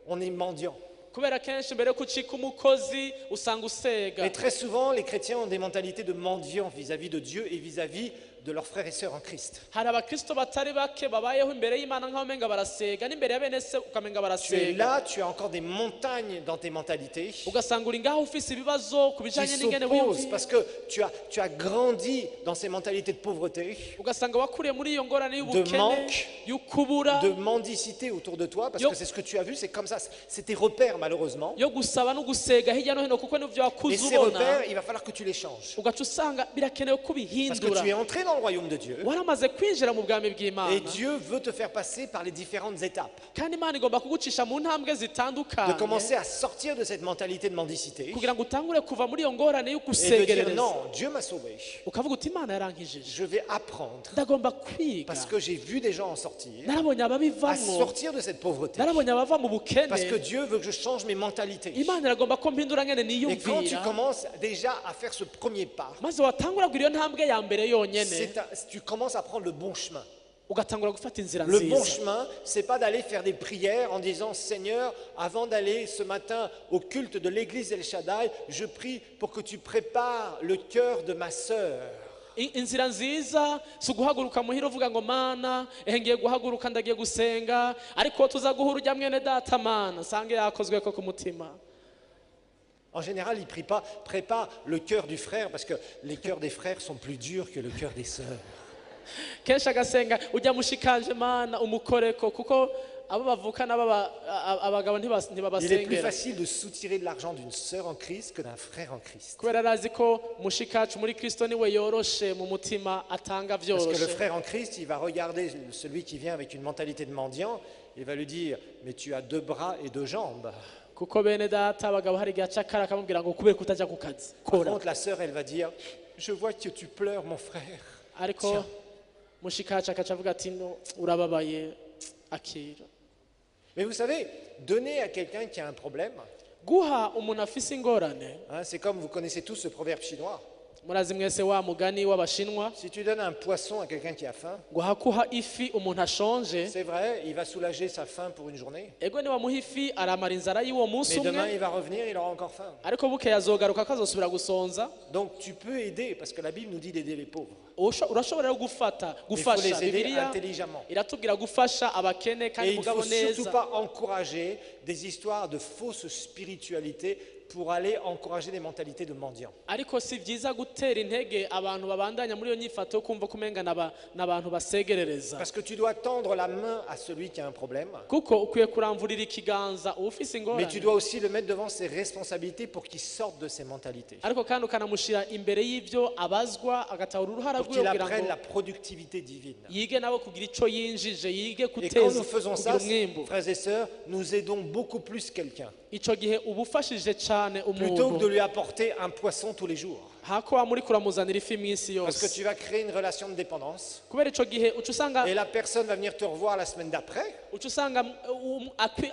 on est mendiant. kubera kenshi mbere yo kucika umukozi usanga usega. Et très souvent, les chrétiens ont des mentalités de mendiants vis-à-vis de Dieu et vis-à-vis de leurs frères et sœurs en Christ. Hari abakristo batari bake babayeho imbere y'Imana nk'aho umenga barasega, n'imbere ya bene se ukamenga Tu es barasega, là, tu as encore des montagnes dans tes mentalités ugasanga uri ngaho ufise ibibazo ku qui bijanye n'ingene s'opposent parce wiyumvira, que tu as grandi dans ces mentalités de pauvreté, ugasanga wakuriye muri iyo ngorane y'ubukene, manque, y'ukubura, de mendicité autour de toi, parce Yo- que c'est ce que tu as vu, c'est comme ça, c'est tes repères malheureusement. yo gusaba no gusega hirya no hino kuko nivyo Et wakuze ces ubona, repères, il va falloir que tu les changes. ugaca usanga birakenewe ko Parce que ubihindura. tu es entré dans le royaume de Dieu Waramaze kwinjira mu bwami et bw'Imana, Dieu veut te faire passer par les différentes étapes. kandi Imana igomba kugucisha mu ntambwe De zitandukanye commencer à sortir de cette mentalité de mendicité kugira ngo utangure kuva muri iyo ngorane yo et de dire gusegerereza, non, Dieu m'a sauvé. ukavuga uti Imana yarankijije, Je vais apprendre ndagomba kwiga, parce que j'ai vu des gens en sortir, narabonye à ababivamwo, sortir de cette pauvreté. narabonye abava mu Parce que bukene, Dieu veut que je change mes mentalités. Imana iragomba ko mpindura ngene Et quand tu niyumvira, commences déjà à faire ce premier pas, maze watangura kugira iyo ntambwe ya mbere yonyene, tu commences à prendre le bon chemin. ugatangura gufata inzira Le bon nziza. chemin, c'est pas d'aller faire des prières en disant Seigneur, avant d'aller ce matin au culte de l'église El Shaddai, je prie pour que tu prépares le cœur de ma sœur. Inzira nziza si uguhaguruka muhira uvuga ngo mana ehe ngiye guhaguruka ndagiye gusenga, ariko tuza guhura ujya mwene data mana nsange yakozwe ko ku mutima. En général, il prie pas, prépare le cœur du frère parce que les cœurs des frères sont plus durs que le cœur des sœurs. Kenshi agasenga ujya mushikanje mana umukoreko kuko abo bavukana abagabo Il est plus ntibabasengera, facile de soutirer de l'argent d'une sœur en Christ que d'un frère en Christ. kubera arazi ko mushikacu muri Kristo niwe yoroshe mu mutima atanga Parce que le vyoroshe. frère en Christ, il va regarder celui qui vient avec une mentalité de mendiant, il va lui dire mais tu as 2 bras et 2 jambes. Kuko bene data abagabo hari igihe acakara akamubwira ngo kubera kutajya ku kazi Par kora, contre, la sœur, elle va dire je vois que tu pleures, mon frère. ariko Tiens. mushikacu akaca avuga ati no urababaye akira. Mais vous savez, donner à quelqu'un qui a un problème, Guha umuntu afise ingorane, hein, c'est comme vous connaissez tous ce proverbe chinois. murazi mwese wa mugani w'abashinwa, Si tu donnes un poisson à quelqu'un qui a faim, guha kuha ifi umuntu ashonje, c'est vrai, il va soulager sa faim pour une journée. ego niwamuha ifi aramara inzara y'uwo munsi Mais demain, umwe, il va revenir, il aura encore faim. ariko bukeye azogaruka akazosubira gusonza. Donc tu peux aider, parce que la Bible nous dit d'aider les pauvres. Urashobora rero gufasha Il faut les aider Bibiliya intelligemment. iratubwira gufasha abakene Et kandi il ne mugabo faut surtout neza, pas encourager des histoires de fausse spiritualité pour aller encourager des mentalités de mendiants. ariko si byiza gutera intege abantu babandanya muri iyo nyifato yo kumva ko umenga n'abantu basegerereza, Parce que tu dois tendre la main à celui qui a un problème, kuko ukwiye kuramvurira ikiganza ufise mais tu ingorane, dois aussi le mettre devant ses responsabilités pour qu'il sorte de ses mentalités. ariko kandi ukanamushyira imbere y'ibyo abazwa agatahura uruhara Pour rwiwe qu'il kugira apprenne ngo la productivité divine. yige nabo kugira icyo yinjije, yige Et quand guteza nous faisons kugira ça, umwimbu. frères et sœurs, nous aidons beaucoup plus quelqu'un. Icyo gihe uba ufashije cyane Plutôt que de umuntu lui apporter un poisson tous les jours. hako wa muri kuramuzanira ifi iminsi Parce que yose, tu vas créer une relation de dépendance. kubera icyo gihe uca usanga Et la personne va venir te revoir la semaine d'après. uca usanga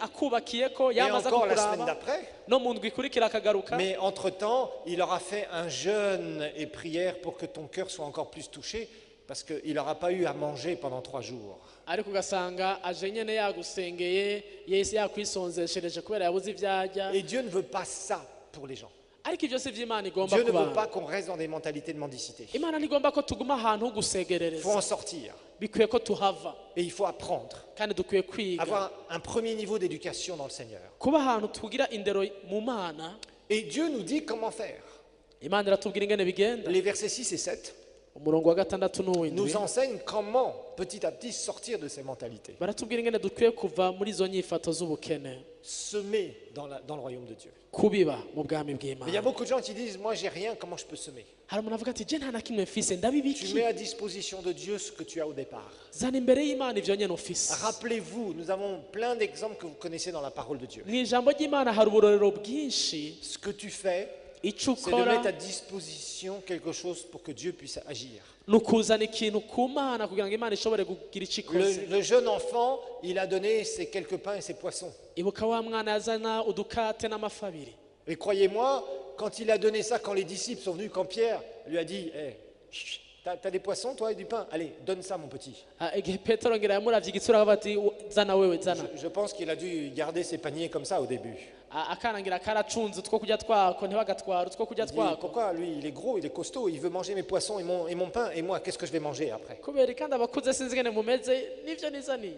akubakiye ko Et yamaze encore la semaine kukuraba d'après. no mu ndwi ikurikira akagaruka, Mais entre-temps, il aura fait un jeûne et prière pour que ton cœur soit encore plus touché. Parce qu'il n'aura pas eu à manger pendant 3 jours. ariko ugasanga aje nyene yagusengeye yese yakwisonzeshereje kubera yabuze ibyo arya, Et Dieu ne veut pas ça pour les gens. ariko ibyo si by'Imana igomba Dieu ne kuba. veut pas qu'on reste dans des mentalités de mendicité. Imana ntigomba ko tuguma ahantu ho Il faut gusegerereza, en sortir. bikwiye ko tuhava Et il faut apprendre. kandi dukwiye kwiga Avoir un premier niveau d'éducation dans le Seigneur. kuba ahantu tugira indero mu Mana. Et Dieu nous dit comment faire. imana iratubwira ingene bigenda. Les versets 6 et 7 umurongo wa gatandatu n'uw'indwi nous enseignent comment, petit à petit, sortir de ces mentalités. baratubwira ingene dukwiye kuva muri izo nyifato z'ubukene, Semer dans le royaume de Dieu. kubiba mu bwami Mais il y a bw'imana. beaucoup de gens qui disent, moi j'ai rien, comment je peux semer? hari umuntu avuga ati je nta na kimwe mfise, ndabiba Tu iki? mets à disposition de Dieu ce que tu as au départ. zana imbere y'imana ivyo nyene ufise. Rappelez-vous, nous avons plein d'exemples que vous connaissez dans la parole de Dieu. mu ijambo ry'imana hari uburorero bwinshi. Ce que tu fais, ico c'est de ukora mettre à disposition quelque chose pour que Dieu puisse agir. ni ukuzana ikintu ku mana kugira ngo imana ishobore kugira ico ikoze. Le jeune enfant, il a donné ses quelques pains et ses poissons. ibuka wa mwana yazana udukate n'amafi abiri. Et croyez-moi, quand il a donné ça, quand les disciples sont venus, quand Pierre lui a dit, t'as des poissons toi et du pain, allez, donne ça mon petit. igihe petero ngira yamuravye igitsura akavuga ati zana wewe zana. Je pense qu'il a dû garder ses paniers comme ça au début. akana ngira karacunze utwo kurya twako ntibagatwara utwo kurya Il dit, twako. pourquoi lui, il est gros, il est costaud, il veut manger mes poissons et mon pain, et moi, qu'est-ce que je vais manger après? kubera kandi abakuze sinzi ingene mumeze nivyo nizaniye.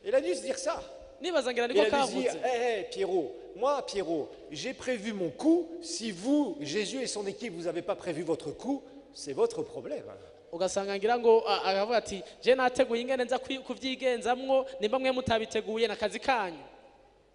Il a dû se dire ça. nibaza ngira Il niko a dû se dire, kavuze. Pierrot, moi, Pierrot, j'ai prévu mon coup. Si vous, Jésus et son équipe, vous n'avez pas prévu votre coup, c'est votre problème. ugasanga ngira ngo akavuga ati je nateguye ingene nza kuvyigenzamwo nimba mwe mutabiteguye n'akazi kanyu.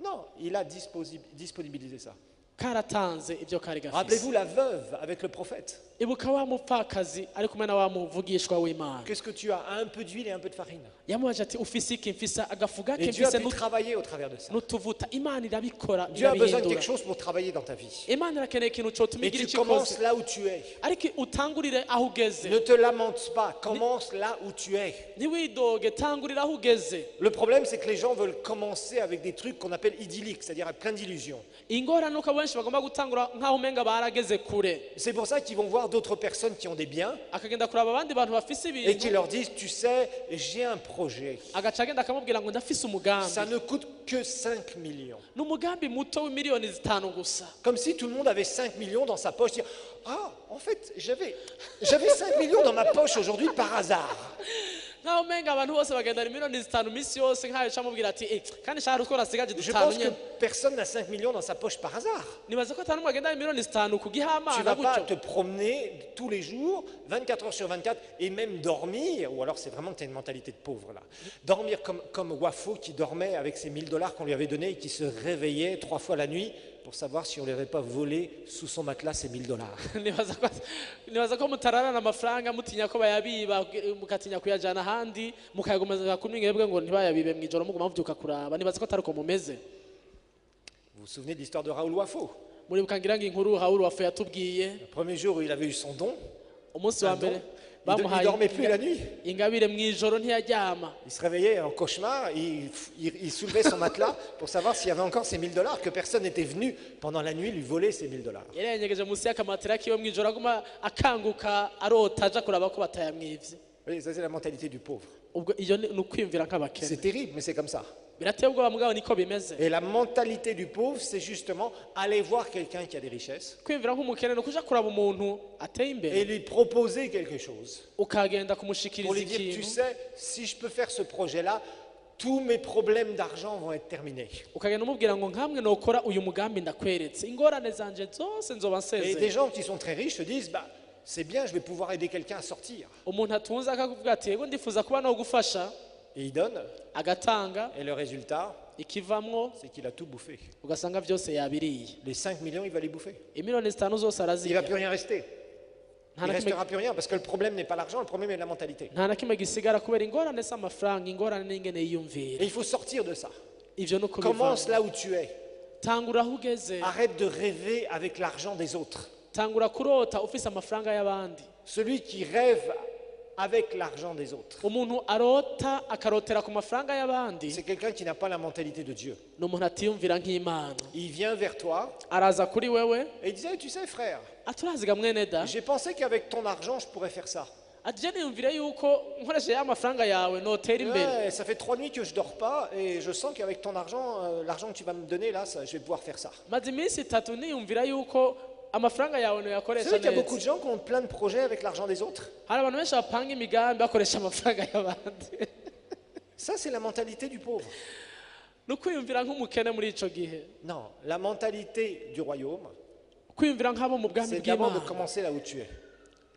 Non, il a disponibilisé ça. karatanze ibyo kari gafise. Rappelez-vous la veuve avec le prophète. ibuka wa mupfakazi ari kumwe na wa muvugishwa w'Imana. Qu'est-ce que tu as? Un peu d'huile et un peu de farine. yamubaje ati ufise iki? mfise agafu gake Et Dieu a mfise pu travailler au travers de ça. n'utuvuta. imana irabikora Dieu a besoin de irabihindura. quelque chose pour travailler dans ta vie. imana irakeneye ikintu cotuma Et igira tu icyo commences ikoze, là où tu es. ariko utangurire aho ugeze. Ne te lamente pas, commence là où tu es. ntiwidoge, tangurira aho ugeze. Le problème, c'est que les gens veulent commencer avec des trucs qu'on appelle idylliques, c'est-à-dire avec plein d'illusions. ingorane uko benshi bagomba gutangura nk'aho umenga barageze kure, C'est pour ça qu'ils vont voir d'autres personnes qui ont des biens akagenda kuraba abandi bantu bafise et qui ibintu, leur disent, tu sais, j'ai un projet. agaca agenda akamubwira ngo ndafise umugambi. Ça ne coûte que 5 millions. ni umugambi muto w'imiliyoni 5 gusa. Comme si tout le monde avait 5 millions dans sa poche. Dire, ah, en fait, j'avais 5 millions dans ma poche aujourd'hui par hasard. nk'aho umenga abantu bose bagendana miliyoni 5 misi yose, nk'ayo camubwira ati kandi shahari utwo nasigaje Je 5 pense que nyene. personne n'a 5 millions dans sa poche par hasard. nibaza ko atari umwe agendana miliyoni 5 ku Tu gihamana vas pas gutyo. te promener tous les jours, 24 heures sur 24, et même dormir, ou alors c'est vraiment que tu as une mentalité de pauvre là. Dormir comme Wafo qui dormait avec ses $1000 qu'on lui avait donnés et qui se réveillait 3 fois la nuit pour savoir si on ne lui avait pas volé sous son matelas ses $1000. nibaza ko mutararana amafaranga mutinya ko bayabiba, mukatinya kuyajana ahandi, mukayagomeza ku mwebwe ngo ntibayabibe mwijoro muguma muvyuka kuraba. nibaza ko atari uko mumeze. Vous vous souvenez de l'histoire de Raoul Wafo? muribuka ngira ngo inkuru Hawuru wafu yatubwiye Le premier jour où il avait eu son don, umunsi wa un don, mbere il dormait plus la nuit. ingabire mwijoro ntiyaryama. Il se réveillait en cauchemar, il soulevait son matelas pour savoir s'il y avait encore ses $1000, que personne n'était venu pendant la nuit lui voler ses $1000. yari yanyegeje munsi y'akamatera kiwe mwijoro, aguma akanguka arota aja kuraba ko batayamwivye. Oui, ça c'est la mentalité du pauvre. ubwo iyo ni ukwiyumvira C'est nk'abakene. terrible, mais c'est comme ça. birateye ubwoba mugabo niko bimeze. Et la mentalité du pauvre, c'est justement aller voir quelqu'un qui a des richesses kwiyumvira nk'umukene ni ukuja kuraba umuntu ateye et imbere, lui proposer quelque chose. ukagenda Pour kumushikiriza lui dire, tu ikintu, sais, si je peux faire ce projet-là, tous mes problèmes d'argent vont être terminés. ukagenda umubwira ngo nkamwe nokora uyu mugambi ndakweretse, ingorane zanje zose nzoba Et des nsezeye. gens qui sont très riches se disent, bah, c'est bien, je vais pouvoir aider quelqu'un à sortir. umuntu atunze akakuvuga ati yego ndifuza kuba no gufasha, Et il donne, agatanga, et le résultat, ikivamwo c'est qu'il a tout bouffé. ugasanga byose yabiriye. Les 5 millions, il va les bouffer. imiliyoni 5 zose Il ne va arazirya. plus rien rester. Il nta ne na kimwe- restera plus rien parce que le problème n'est pas l'argent, le problème est la mentalité. nta na kimwe gisigara kubera ingorane z'amafaranga, ingorane n'ingene Et yiyumvira. il faut sortir de ça. ivyo nuko Commence bivana. là où tu es. tangura aho ugeze, Arrête de rêver avec l'argent des autres. tangura kurota ufise amafaranga y'abandi. Celui qui rêve avec l'argent des autres, umuntu arota akarotera ku mafaranga y'abandi c'est quelqu'un qui n'a pas la mentalité de Dieu. ni umuntu atiyumvira nk'Imana. Il vient vers toi araza kuri wewe et il disait, tu sais frère, aturaziga mwene da, j'ai pensé qu'avec ton argent, je pourrais faire ça. ati je niyumvire yuko nkoresheje amafaranga yawe notera imbere. Ouais, ça fait 3 nuits que je dors pas et je sens qu'avec ton argent, l'argent que tu vas me donner là, je vais pouvoir faire ça. maze iminsi 3 niyumvira yuko amafaranga yawe Vous noyakoresha savez qu'il y a beaucoup de neza. gens qui ont plein de projets avec l'argent des autres. hari abantu benshi bapanga imigambi bakoresha amafaranga y'abandi. Ça, c'est la mentalité du pauvre. ni ukwiyumvira nk'umukene muri ico gihe. Non, la mentalité du royaume, Kwiyumvira nk'abo mu bwami c'est d'abord de bw'Imana commencer là où tu es.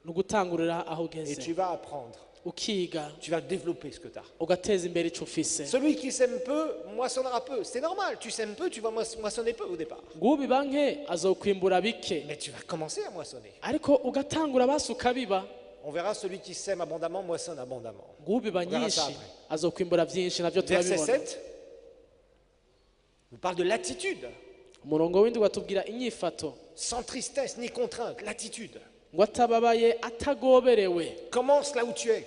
ni ugutangurira aho Et ugeze, tu vas apprendre, ukiga, tu vas développer ce que tu as. ugateza imbere ico ufise. Celui qui sème peu, moissonnera peu. C'est normal, tu sèmes peu, tu vas moissonner peu au départ. Ngubiba nke azokwimbura bike, Mais tu vas commencer à moissonner. ariko ugatangura basi ukabiba. On verra celui qui sème abondamment, moissonne abondamment. Ngubiba verra nyinshi ça après. azokwimbura vyinshi, navyo Verset turabibona. 7 nous parle de l'attitude, Umurongo w'indwi watubwira inyifato, sans tristesse ni contrainte, l'attitude. ngo atababaye atagoberewe. Commence là où tu es.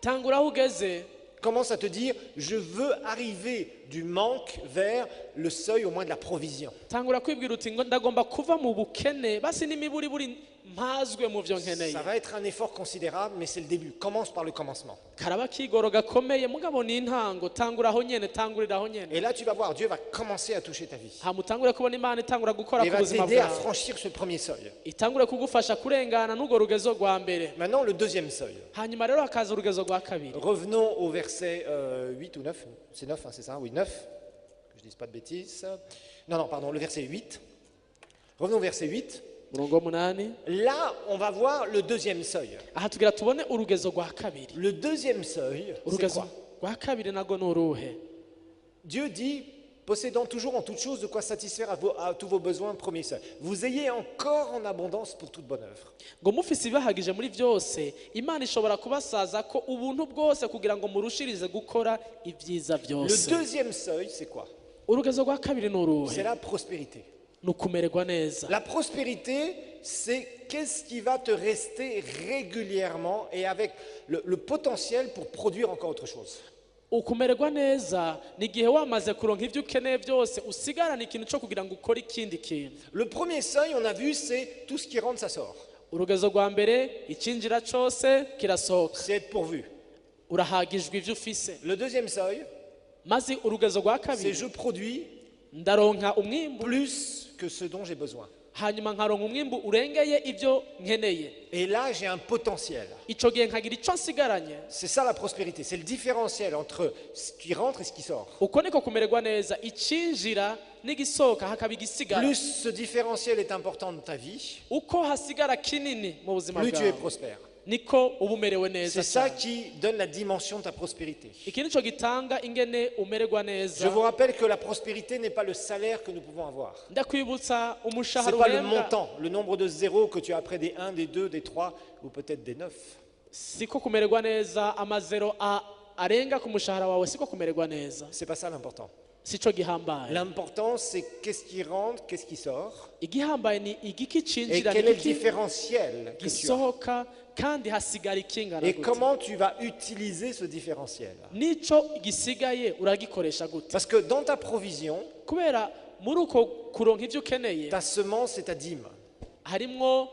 Tangura aho ugeze, Commence à te dire, je veux arriver du manque vers le seuil au moins de la provision. tangura kwibwira uti ngo ndagomba kuva mu bukene basi n'imiburiburi mpazwe mu vyo nkeneye. Ça va être un effort considérable, mais c'est le début. Commence par le commencement. Karaba kigoro gakomeye mugabo ni intango, tangura aho nyene, tangurira aho nyene. Et là, tu vas voir, Dieu va commencer à toucher ta vie. Hamutangure kubona Imana itangura gukora Il ku va buzima t'aider à bwawe, franchir ce premier seuil. itangure kugufasha kurengana n'urwo rugezo rwa mbere. Maintenant, le deuxième seuil. Hanyuma rero hakaza urugezo rwa kabiri. Revenons au verset 8 ou 9. C'est 9, hein, c'est ça? Oui, 9. Que je ne dise pas de bêtises. Non, pardon, le verset 8. Revenons au verset 8. Murongo w'umunani, Là, on va voir le deuxième seuil. aha tugira tubone urugezo rwa kabiri. Le deuxième seuil, c'est Urugezo quoi? rwa kabiri nago ni uruhe? Dieu dit, possédant toujours en toutes choses de quoi satisfaire à tous vos besoins, premier seuil. Vous ayez encore en abondance pour toute bonne œuvre. Ngo mufise ibahagije muri byose, Imana ishobora kubasaza ko ubuntu bwose kugira ngo murushirize gukora ibyiza Le byose. deuxième seuil, c'est quoi? Urugezo rwa kabiri ni C'est uruhe? la prospérité. Ni ukumererwa neza. La prospérité, c'est qu'est-ce qui va te rester régulièrement et avec le potentiel pour produire encore autre chose. Ukumererwa neza ni igihe wamaze kuronka ibyo ukeneye byose usigarana ikintu cyo kugira ngo ukore ikindi kintu. Le premier seuil, on a vu, c'est tout ce qui rentre, ça sort. Urugezo rwa mbere icinjira cyose kirasohoka, C'est être pourvu. urahagijwe ibyo ufise. Le deuxième seuil, Maze urugezo rwa c'est kabiri, je produis ndaronka umwimbu, plus que ce dont j'ai besoin. hanyuma nkaronka umwimbu urengeye ibyo nkeneye. Et là, j'ai un potentiel. Ico gihe nkagira ico nsigaranye. C'est ça la prospérité, c'est le différentiel entre ce qui rentre et ce qui sort. Uko niko kumererwa neza, icinjira n'igisohoka hakaba igisigara. Plus ce différentiel est important dans ta vie, Uko hasigara kinini mu buzima plus tu es bwawe, prospère. niko uba umerewe neza C'est ça cyane. qui donne la dimension de ta prospérité. Iki nico gitanga ingene umererwa Je neza. vous rappelle que la prospérité n'est pas le salaire que nous pouvons avoir. Ndakwibutsa Ce umushahara n'est pas le uhembwa montant, le nombre de zéros que tu as après des 1, des 2, des 3 ou peut-être des 9. siko kumererwa neza, amazero arenga ku mushahara wawe siko kumererwa neza, C'est pas ça l'important. sico gihambaye. L'important, c'est qu'est-ce qui rentre, qu'est-ce qui sort Igihambaye ni igiki et cinjira quel est le n'igiki différentiel que tu as. gisohoka kandi hasigara ikingana Et gute. comment tu vas utiliser ce différentiel. Nico gisigaye uragikoresha gute? Parce que dans ta provision, Kubera muri uko kuronka ivyo ukeneye ta semence et ta dîme. harimwo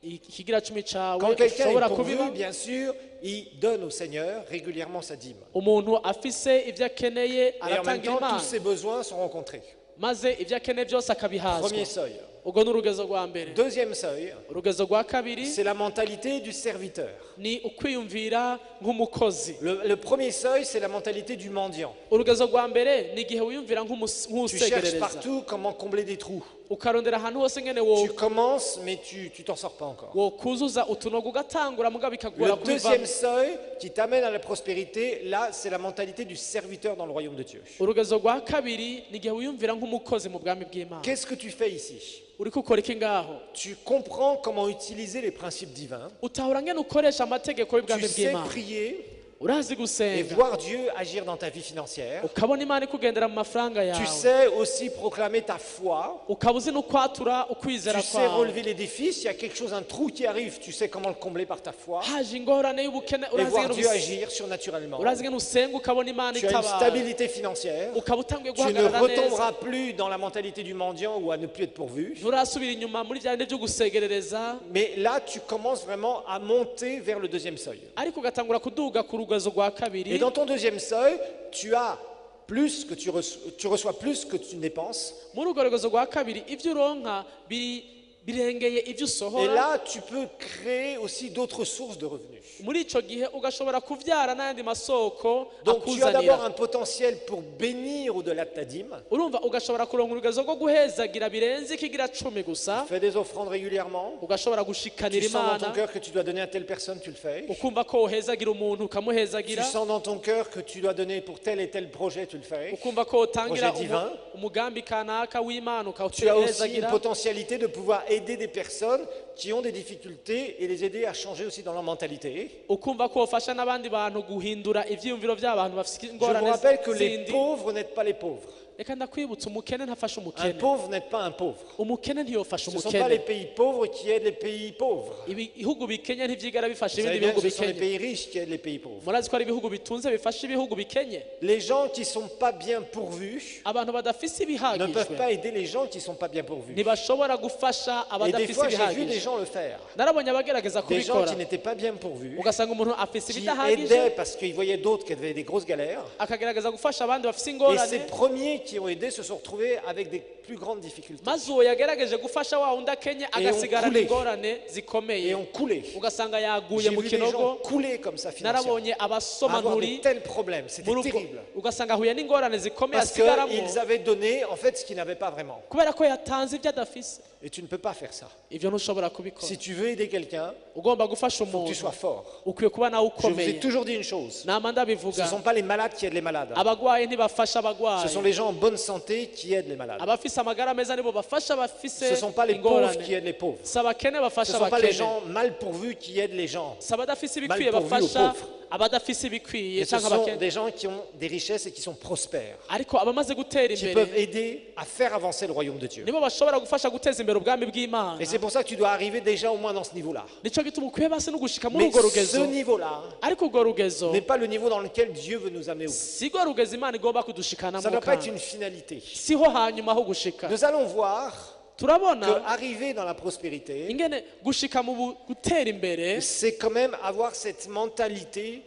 ikigira cumi cawe Quand quelqu'un ushobora est pourvu, kubiba. bien sûr, il donne au Seigneur régulièrement sa dîme. Umuntu afise ivyo akeneye Et en même aratangira temps, Imana, tous ses besoins sont rencontrés. maze ivyo akeneye byose akabihazwa. Premier seuil. Ubwo ni urugezo rwa mbere. Deuxième seuil, Urugezo rwa kabiri c'est la mentalité du serviteur. ni ukwiyumvira nk'umukozi. Le premier seuil, c'est la mentalité du mendiant. Urugezo rwa mbere ni igihe wiyumvira Tu cherches nk'usegerereza, partout comment combler des trous. ukarondera ahantu hose ngene Tu commences, mais tu t'en sors pas encore. wokuzuza utunogo ugatangura mugabo Le bikagora deuxième kubivamo. seuil qui t'amène à la prospérité, là, c'est la mentalité du serviteur dans le royaume de Dieu. Urugezo rwa kabiri ni igihe wiyumvira nk'umukozi mu bwami bw'Imana. Qu'est-ce que tu fais ici? Uriko ukora iki ngaho? Tu comprends comment utiliser les principes divins. Utahura ngene ukoresha amategeko y'ubwami Tu sais bw'Imana. prier Urazi et gusenga, voir Dieu agir dans ta vie financière. ukabona Imana ikugendera mu mafaranga Tu yawe, sais aussi proclamer ta foi. ukaba uzi n'ukwatura ukwizera Tu sais kwawe. relever les défis. S'il y a quelque chose, un trou qui arrive, tu sais comment le combler par ta foi. Haje ingorane y'ubukene, Et urazi voir ngene Dieu ubis- agir surnaturellement. urazi ngene usenga ukabona Imana Tu as une itabara, stabilité financière. ukaba utangiye Tu ne guhagarara neza, retomberas plus dans la mentalité du mendiant ou à ne plus être pourvu. nturasubira inyuma muri bya bindi byo gusegerereza, Mais là, tu commences vraiment à monter vers le deuxième seuil. ariko ugatangura kuduga ku rugezo rwa kabiri. Et dans ton deuxième seuil, tu as plus que tu reçois plus que tu ne dépenses. Muri urwo rugezo rwa kabiri ibyo uronka biri birengeye ibyo Et usohora là, tu peux créer aussi d'autres sources de revenus. muri icyo gihe ugashobora kubyara n'ayandi masoko Donc tu as d'abord akuzanira un potentiel pour bénir au-delà de ta dîme. urumva ugashobora kuronka urugezo rwo guhezagira birenze ikigira 10 gusa Fais des offrandes régulièrement. ugashobora Tu gushikanira sens dans ton imana cœur que tu dois donner à telle personne, tu le fais. ukumva ko wohezagira umuntu Tu ukamuhezagira sens dans ton cœur que tu dois donner pour tel et tel projet, tu le fais. ukumva ko wotangira Projet divin. umugambi kanaka w'imana Tu as aussi une ukawuhezagira potentialité de pouvoir aider des personnes qui ont des difficultés et les aider à changer aussi dans leur mentalité. ukumva ko wofasha n'abandi bantu guhindura ivyiyumviro by'abantu bafite Je vous ingorane rappelle que les zindi pauvres n'aident pas les pauvres. reka ndakwibutsa umukene ntafasha Un umukene pauvre n'aide pas un pauvre. umukene ntiyofasha Ce ne sont pas les umukene pays pauvres qui aident les pays pauvres. ibihugu bikenye ntivyigara bifasha Vous savez ibindi bien que bihugu ce sont les bikenye pays riches qui aident les pays pauvres. murazi ko ari ibihugu bitunze bifasha ibihugu bikenye Les gens qui ne sont pas bien pourvus abantu badafise ne peuvent ibihagijwe pas aider les gens qui ne sont pas bien pourvus. ntibashobora gufasha Et des abadafise fois, j'ai vu des ibihagije gens le faire. narabonye abagerageza Des gens kubikora qui n'étaient pas bien pourvus, ugasanga umuntu afise qui ibidahagije aidaient parce qu'ils voyaient d'autres qui avaient des grosses galères. akagerageza gufasha abandi bafise Et ingorane ces premiers qui ont aidé se sont retrouvés avec des plus grandes difficultés maze uwo yagerageje gufasha wa wundi akenye agasigarana coulé. ingorane zikomeye et ont coulé. ugasanga yaguye J'ai mu vu des gens kinogo couler comme ça financièrement, narabonye abasoma avoir de nturi tels problèmes. C'était mu rugo terrible. ugasanga ahuye n'ingorane zikomeye Parce asigaramo qu'ils avaient donné en fait ce qu'ils n'avaient pas vraiment. kubera ko yatanze ibyo adafise Et tu ne peux pas faire ça. ivyo ntushobora kubikora Si tu veux aider quelqu'un, ugomba gufasha il faut que tu umuntu sois fort. ukwiye kuba nawe Je vous ai ukomeye toujours dit une chose. nama Ce ndabivuga ne sont pas les malades qui aident les malades. abagwayi ntibafasha Ce abagwayi sont les gens en bonne santé qui aident les malades. abafise amagara meza nibo bafasha abafise Ce ne sont pas les pauvres ingorane qui aident les pauvres. si abakene Ce bafasha ne sont pas les abakene gens mal pourvus qui aident les gens. si abadafise ibikwiye mal pourvus bafasha aux pauvres. abadafise ibikwiye Et ce canke sont abakene des gens qui ont des richesses et qui sont prospères, ariko abamaze gutera qui imbere peuvent aider à faire avancer le royaume de Dieu. nibo bashobora gufasha guteza imbere ubwami bw'imana Et c'est pour ça que tu dois arriver déjà au moins dans ce niveau-là. nico gituma ukwiye basi no gushika muri Mais urwo ce rugezo niveau-là ariko urwo rugezo n'est pas le niveau dans lequel Dieu veut nous amener. si rwo rugezo imana igomba kudushikanamo Ça ne doit pas être kandi une finalité. siho hanyuma ho gushika Nous allons voir turabona qu'arriver dans la prospérité, ingene gushika mu gutera imbere c'est quand même avoir cette mentalité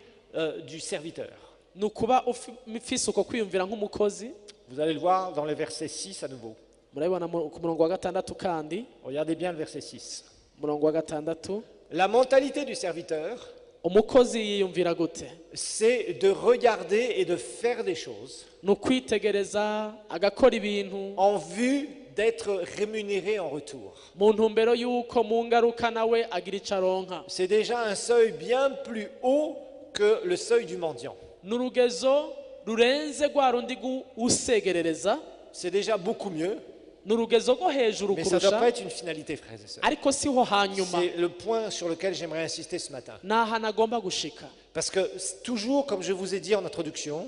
du serviteur. ni ukuba ufise uko kwiyumvira nk'umukozi Vous allez le voir dans le verset 6 à nouveau. murabibona ku murongo wa gatandatu kandi Regardez bien le verset 6. umurongo wa gatandatu La mentalité du serviteur, umukozi yiyumvira gute c'est de regarder et de faire des choses ni ukwitegereza agakora ibintu en vue d'être rémunéré en retour. mu ntumbero y'uko mu ngaruka nawe agira icyo aronka C'est déjà un seuil bien plus haut que le seuil du mendiant. ni urugezo rurenze rwa rundi usegerereza C'est déjà beaucoup mieux, ni urugezo rwo hejuru mais ça ne doit kurusha pas être une finalité, frères et sœurs. ariko siho hanyuma C'est le point sur lequel j'aimerais insister ce matin. ni ahantu agomba gushika Parce que toujours, comme je vous ai dit en introduction,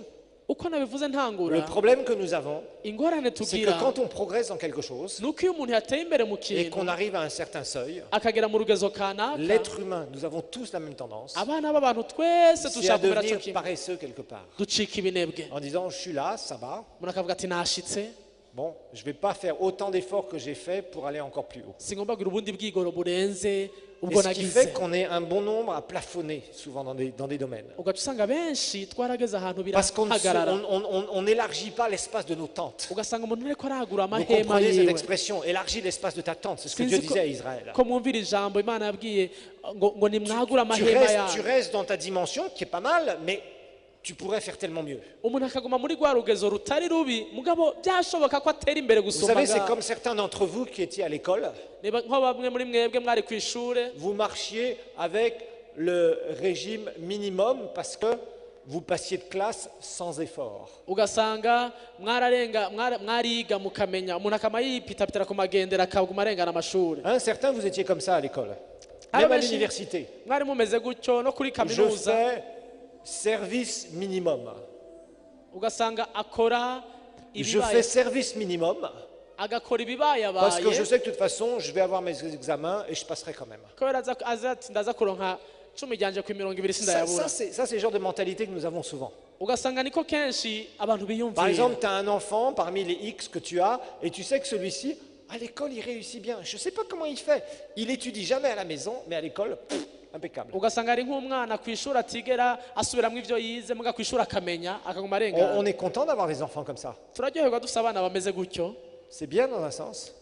uko nabivuze le ntangura problème que nous avons, ingorane c'est que tugira quand on progresse dans quelque chose ni uko iyo umuntu yateye imbere mu et kintu qu'on arrive à un certain seuil, akagera mu rugezo kanaka l'être humain, nous avons tous la même tendance, abana b'abantu twese c'est à dushaka kumera cyo devenir kimwe paresseux quelque part. ducika ibinebwe En disant, je suis là, ça va, umuntu akavuga ati nashitse bon, je ne vais pas faire autant d'efforts que j'ai fait pour aller encore plus haut. singomba kugira ubundi bwigoro burenze Et ubwo ce qui nagize fait qu'on est un bon nombre à plafonner souvent dans des domaines. ugaca usanga benshi twarageze ahantu Parce qu'on birahagarara n'élargit pas l'espace de nos tentes. ugasanga umuntu ariko aragura Vous amahema comprenez cette yiwe expression, élargir l'espace de ta tente, c'est ce que Sinzi Dieu disait à Israël. ko mwumvira ijambo imana yabwiye ngo nimwagure Tu amahema restes, yawe tu restes dans ta dimension, qui est pas mal, mais tu pourrais faire tellement mieux. umuntu akaguma muri rwa rugezo rutari rubi mugabo byashoboka ko atera imbere Vous gusumba savez, c'est ngaho. comme certains d'entre vous qui étiez à l'école, niba nko bamwe muri mwebwe mwari ku ishure vous marchiez avec le régime minimum parce que vous passiez de classe sans effort. ugasanga mwariga mukamenya umuntu akama yipitapitira ku magendera akaguma arengana amashuri Hein, certains, vous étiez comme ça à l'école, Ah, même à ben, si- l'université. mwari mumeze gutyo no kuri Je kaminuza fais service minimum. ugasanga akora Je ibibaye fais service minimum agakora parce que ibibayabaye je sais que de toute façon, je vais avoir mes examens et je passerai quand même. kubera aza ati ndaza kuronka cumi ryanje ku mirongo ibiri sindayabura Ça, c'est le genre de mentalité que nous avons souvent. ugasanga niko kenshi abantu Par biyumvira exemple, tu as un enfant parmi les X que tu as et tu sais que celui-ci, à l'école, il réussit bien. Je ne sais pas comment il fait. Il étudie jamais à la maison, mais à l'école, impeccable. ugasanga ari nk'umwana ku ishuri atigera asubiramo ibyo yize muga ku ishuri akamenya akaguma On arengana est content d'avoir des enfants comme ça. turaryoherwa dufite abana bameze gutyo C'est bien dans un sens.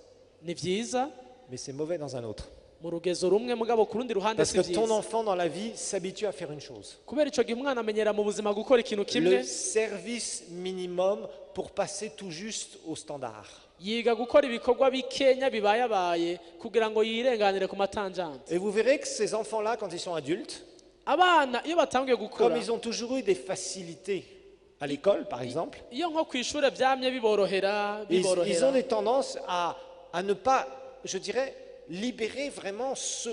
ni byiza mais c'est mauvais dans un autre. mu rugezo rumwe mugabo ku rundi ruhande Parce si que ton byiza enfant dans la vie s'habitue à faire une chose. kubera icyo gihe umwana amenyera mu buzima gukora ikintu kimwe Le service minimum pour passer tout juste au standard. yiga gukora ibikorwa bikenya bibayabaye kugira ngo yirenganire ku matanjante Et vous verrez que ces enfants-là, quand ils sont adultes, abana iyo batangiye gukura comme ils ont toujours eu des facilités à l'école, par exemple, iyo nko ku ishuri byamye biborohera ils ont des tendances à ne pas, je dirais, libérer vraiment ce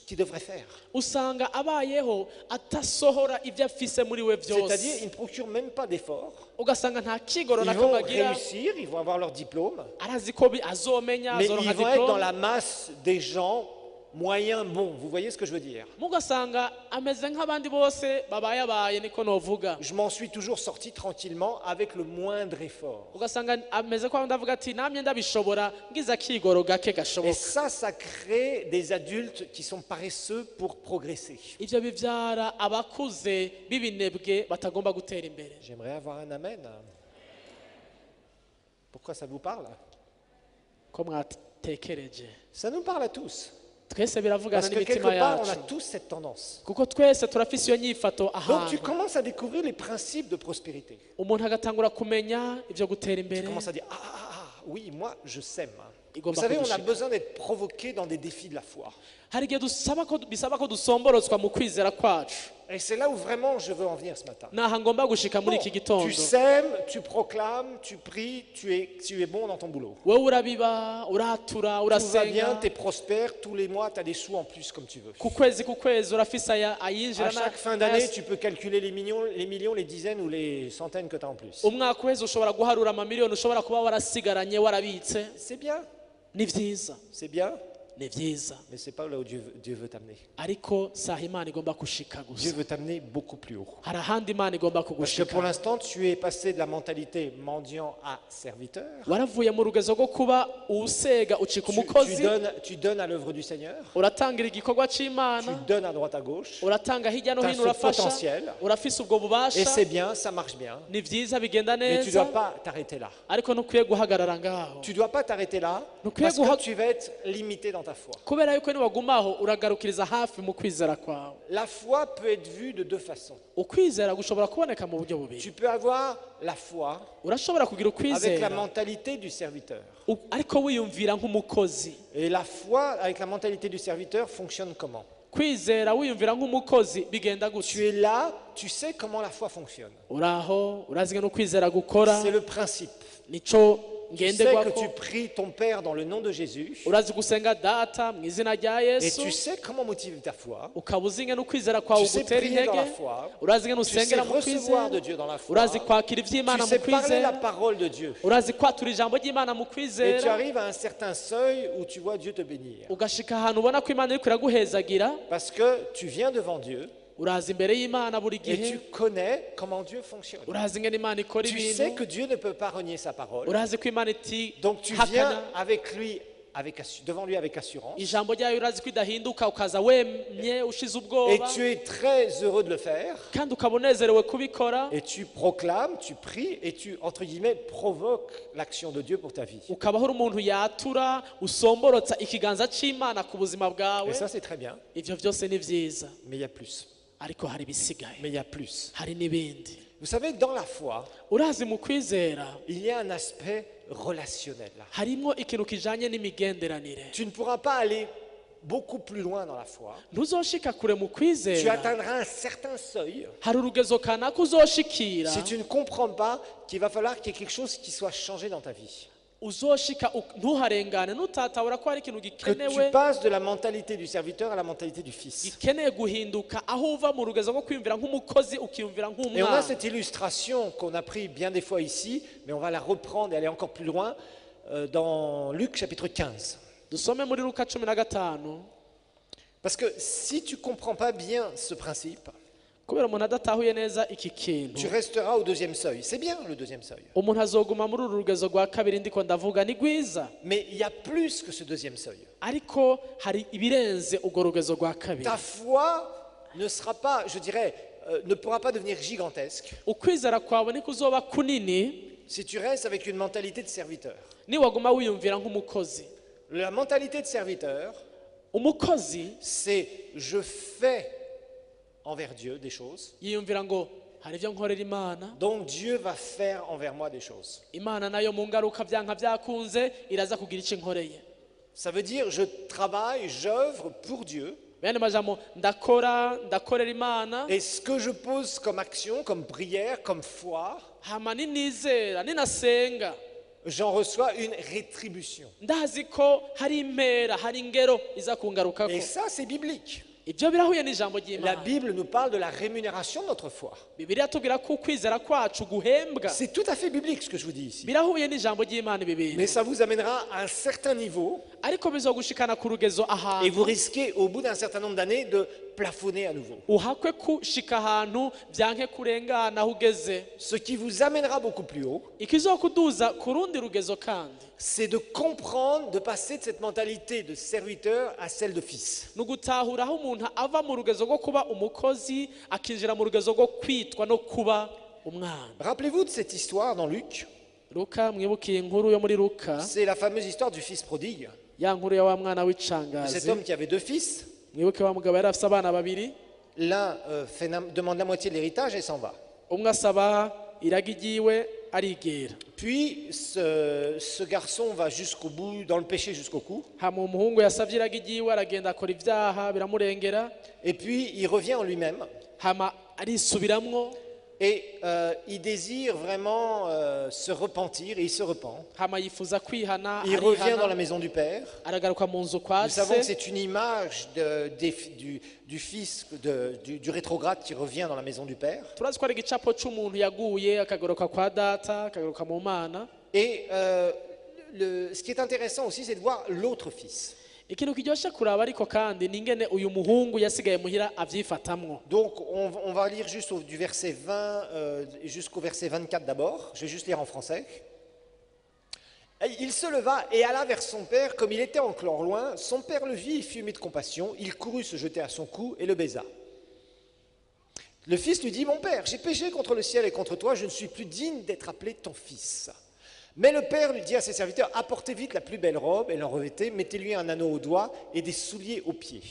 qu'ils devraient faire. usanga abayeho atasohora ibyo afise muri we C'est-à-dire, byose ils ne procurent même pas d'efforts. ugasanga nta kigoro Ils na vont kamwe agira réussir, ils vont avoir leur diplôme, arazi ko azomenya mais azoronka ils vont être dans diplome la masse des gens moyens bons. Vous voyez ce que je veux dire? mugasanga ameze nk'abandi bose babayabaye niko novuga Je m'en suis toujours sorti tranquillement avec le moindre effort. ugasanga ameze ko ndavuga ati namye ndabishobora ngize akigoro gake Et gashoboka ça crée des adultes qui sont paresseux pour progresser. ivyo bivyara abakuze b'ibinebwe batagomba gutera imbere J'aimerais avoir un amen. Pourquoi ça vous parle? ko mwatekereje Ça nous parle à tous. twese biravugana Parce que quelque n'imitima part, on a yacu tous cette tendance. kuko twese turafise iyo nyifato Donc tu ahantu commences à découvrir les principes de prospérité. umuntu agatangura kumenya ivyo gutera Tu imbere commences à dire, oui, moi je sème. Vous Igomba savez, on a kudushika. besoin d'être provoqué dans des défis de la foi. hari igihe bisaba ko dusomborozwa mu kwizera kwacu Et c'est là où vraiment je veux en venir ce matin. naha ngomba gushika muri iki Bon, gitondo tu sèmes, tu proclames, tu pries, tu es bon dans ton boulot. wowe urabiba uratura Tout va bien, urasenga tu es prospère, tous les mois tu as des sous en plus comme tu veux. ku kwezi urafise ayinjira À chaque fin d'année, tu peux calculer les millions, les dizaines ou les centaines que tu as en plus. umwaka uheze ushobora guharura amamiliyoni ushobora kuba warasigaranye warabitse C'est bien, ni vyiza c'est bien, ni vyiza mais c'est pas là où Dieu veut t'amener. ariko saha imana igomba gushika Dieu gusa veut t'amener beaucoup plus haut. hari ahandi imana igomba Parce que kugushika pour l'instant, tu es passé de la mentalité mendiant à serviteur. waravuye mu rugezo rwo kuba usega ucika Tu umukozi donnes à l'œuvre du Seigneur, uratangira igikorwa tu c'imana donnes à droite à gauche, uratanga hirya no T'as hino ce urafasha potentiel. urafise ubwo et bubasha c'est bien, ça marche bien. ni vyiza bigenda Mais tu ne dois neza pas t'arrêter là. ariko ntukwiye guhagarara ngaho Tu ne dois pas t'arrêter là Donc, parce Guha- que tu vas être limité dans ta foi. kubera yuko niwagumaho uragarukiriza hafi mu kwizera kwawe La foi peut être vue de deux façons. ukwizera gushobora kuboneka mu buryo bubiri Tu peux avoir la foi urashobora kugira avec la ukwizera mentalité du serviteur. ariko wiyumvira nk'umukozi Et la foi avec la mentalité du serviteur fonctionne comment? kwizera wiyumvira nk'umukozi bigenda Tu gutya es là, tu sais comment la foi fonctionne. uraho urazi n'ukwizera gukora C'est le principe. nico Tu sais que ngenderwako tu pries ton Père dans le nom de Jésus urazi gusenga data mu izina rya et yesu tu sais comment motiver ta foi. ukaba uzi ngene ukwizera kwawe Tu sais ugutera prier dans la intege foi. urazi ngene Tu sais usengera mu recevoir de kwizera Dieu dans la foi. urazi kwakira Tu ivy'imana mu sais parler la kwizera parole de Dieu. urazi kwatura ijambo ry'imana mu Et tu kwizera arrives à un certain seuil où tu vois Dieu te bénir. ugashika ahantu ubona ko imana iriko iraguhezagira Parce que tu viens devant Dieu uraza imbere y'imana buri et gihe tu connais comment Dieu fonctionne. urazi ngene imana ikora Tu sais ibintu que Dieu ne peut pas renier sa parole. urazi ko imana iti Donc tu viens hakana avec lui, devant lui avec assurance. ijambo ryayo urazi ko idahinduka ukaza wemye ushize Et ubwoba tu es très heureux de le faire. kandi ukaba unezerewe kubikora Et tu proclames, tu pries et tu, entre guillemets, provoques l'action de Dieu pour ta vie. ukabaho uri umuntu yatura usomborotsa ikiganza c'imana ku buzima bwawe Et ça, c'est très bien. ivyo vyose ni vyiza Mais il y a plus. ariko hari ibisigaye Mais il y a plus. hari n'ibindi Vous savez, dans la foi, urazi mu kwizera il y a un aspect relationnel. harimwo ikintu kijanye n'imigenderanire Tu ne pourras pas aller beaucoup plus loin dans la foi. ntuzoshika kure mu Tu kwizera atteindras un certain seuil hari urugezo kanaka uzoshikira si tu ne comprends pas qu'il va falloir qu'il y ait quelque chose qui soit changé dans ta vie. uzoshika ntuharengane nutatahura ko hari ikintu Que tu gikenewe passes de la mentalité du serviteur à la mentalité du fils. gikeneye guhinduka aho uva mu rugezo rwo kwiyumvira nk'umukozi ukiyumvira Et on a nk'umwana cette illustration qu'on a pris bien des fois ici, mais on va la reprendre et aller encore plus loin dans Luc chapitre 15. dusome muri luka 15 Parce que si tu ne comprends pas bien ce principe, kubera umuntu adatahuye neza iki kintu tu resteras au deuxième seuil. C'est bien le deuxième seuil. umuntu azoguma muri uru rugezo rwa kabiri ndiko ndavuga ni rwiza Mais il y a plus que ce deuxième seuil. ariko hari ibirenze urwo rugezo rwa kabiri Ta foi ne sera pas, je dirais, ne pourra pas devenir gigantesque ukwizera kwawe nikuzoba kunini si tu restes avec une mentalité de serviteur. niwaguma wiyumvira nk'umukozi La mentalité de serviteur, umukozi c'est je fais envers Dieu des choses, yiyumvira ngo hari ibyo nkorera imana, donc Dieu va faire envers moi des choses. imana nayo mu ngaruka byanka byakunze iraza kugira icyo inkoreye. Ça veut dire je travaille, j'œuvre pour Dieu, Bene majambo ndakorera imana, et ce que je pose comme action, comme prière, comme foi, hama ninizera ninasenga j'en reçois une rétribution. ndazi ko hari impera, hari ingero iza kungarukako. Et ça, c'est biblique. Ibyo birahuye n'ijambo La ry'Imana. Bible nous parle de la rémunération de notre foi. Bibiliya tubwira ko ukwizera kwacu guhembwa. C'est tout à fait biblique ce que je vous dis ici. Birahuye n'ijambo ry'Imana ibi Mais bintu, ça vous amènera à un certain niveau ariko bizogushikana ku rugezo et ahantu vous risquez au bout d'un certain nombre d'années de plafonner à nouveau. uhakwe kushika ahantu byanke kurengana aho ugeze. Ce qui vous amènera beaucoup plus haut, Ikizokuduza ku rundi rugezo kandi c'est de comprendre, de passer de cette mentalité de serviteur à celle de fils. ni ugutahura aho umuntu ava mu rugezo rwo kuba umukozi akinjira mu rugezo rwo kwitwa no kuba umwana. Rappelez-vous de cette histoire dans Luc. Luka, mwibukiye inkuru yo muri Luka, C'est la fameuse histoire du fils prodigue. ya nkuru ya wa mwana De cet w'icangazi. homme qui avait deux fils. Mwibuke wa mugabo yari afite abana babiri, L'un demande la moitié de l'héritage et s'en va. umwe asaba iragi ryiwe arigera, Puis ce garçon va jusqu'au bout, dans le péché jusqu'au cou. hama umuhungu yasabye iragi ryiwe aragenda akora ibyaha biramurengera, Et puis il revient en lui-même. hama arisubiramwo, Et il désire vraiment se repentir et il se repent. hama yifuza kwihana, Il revient dans la arihana, maison du Père. aragaruka mu nzu kwa Nous savons que se. c'est une image du fils, du rétrograde qui revient dans la maison du Père. Turazi ko ari igicapo c'umuntu yaguye akagaruka kwa data akagaruka mu mana. Et ce qui est intéressant aussi, c'est de voir l'autre fils. Ikintu kiryoshe kuraba ariko kandi ni ingene uyu muhungu yasigaye muhira avyifatamwo. Donc on va lire juste du verset 20 jusqu'au verset 24 d'abord. Je vais juste lire en français. Il se leva et alla vers son père, comme il était encore loin. Son père le vit, il fut ému de compassion. Il courut se jeter à son cou et le baisa. Le fils lui dit, mon père, j'ai péché contre le ciel et contre toi, je ne suis plus digne d'être appelé ton fils. Mais le père lui dit à ses serviteurs, apportez vite la plus belle robe et l'en revêtez, mettez-lui un anneau au doigt et des souliers aux pieds.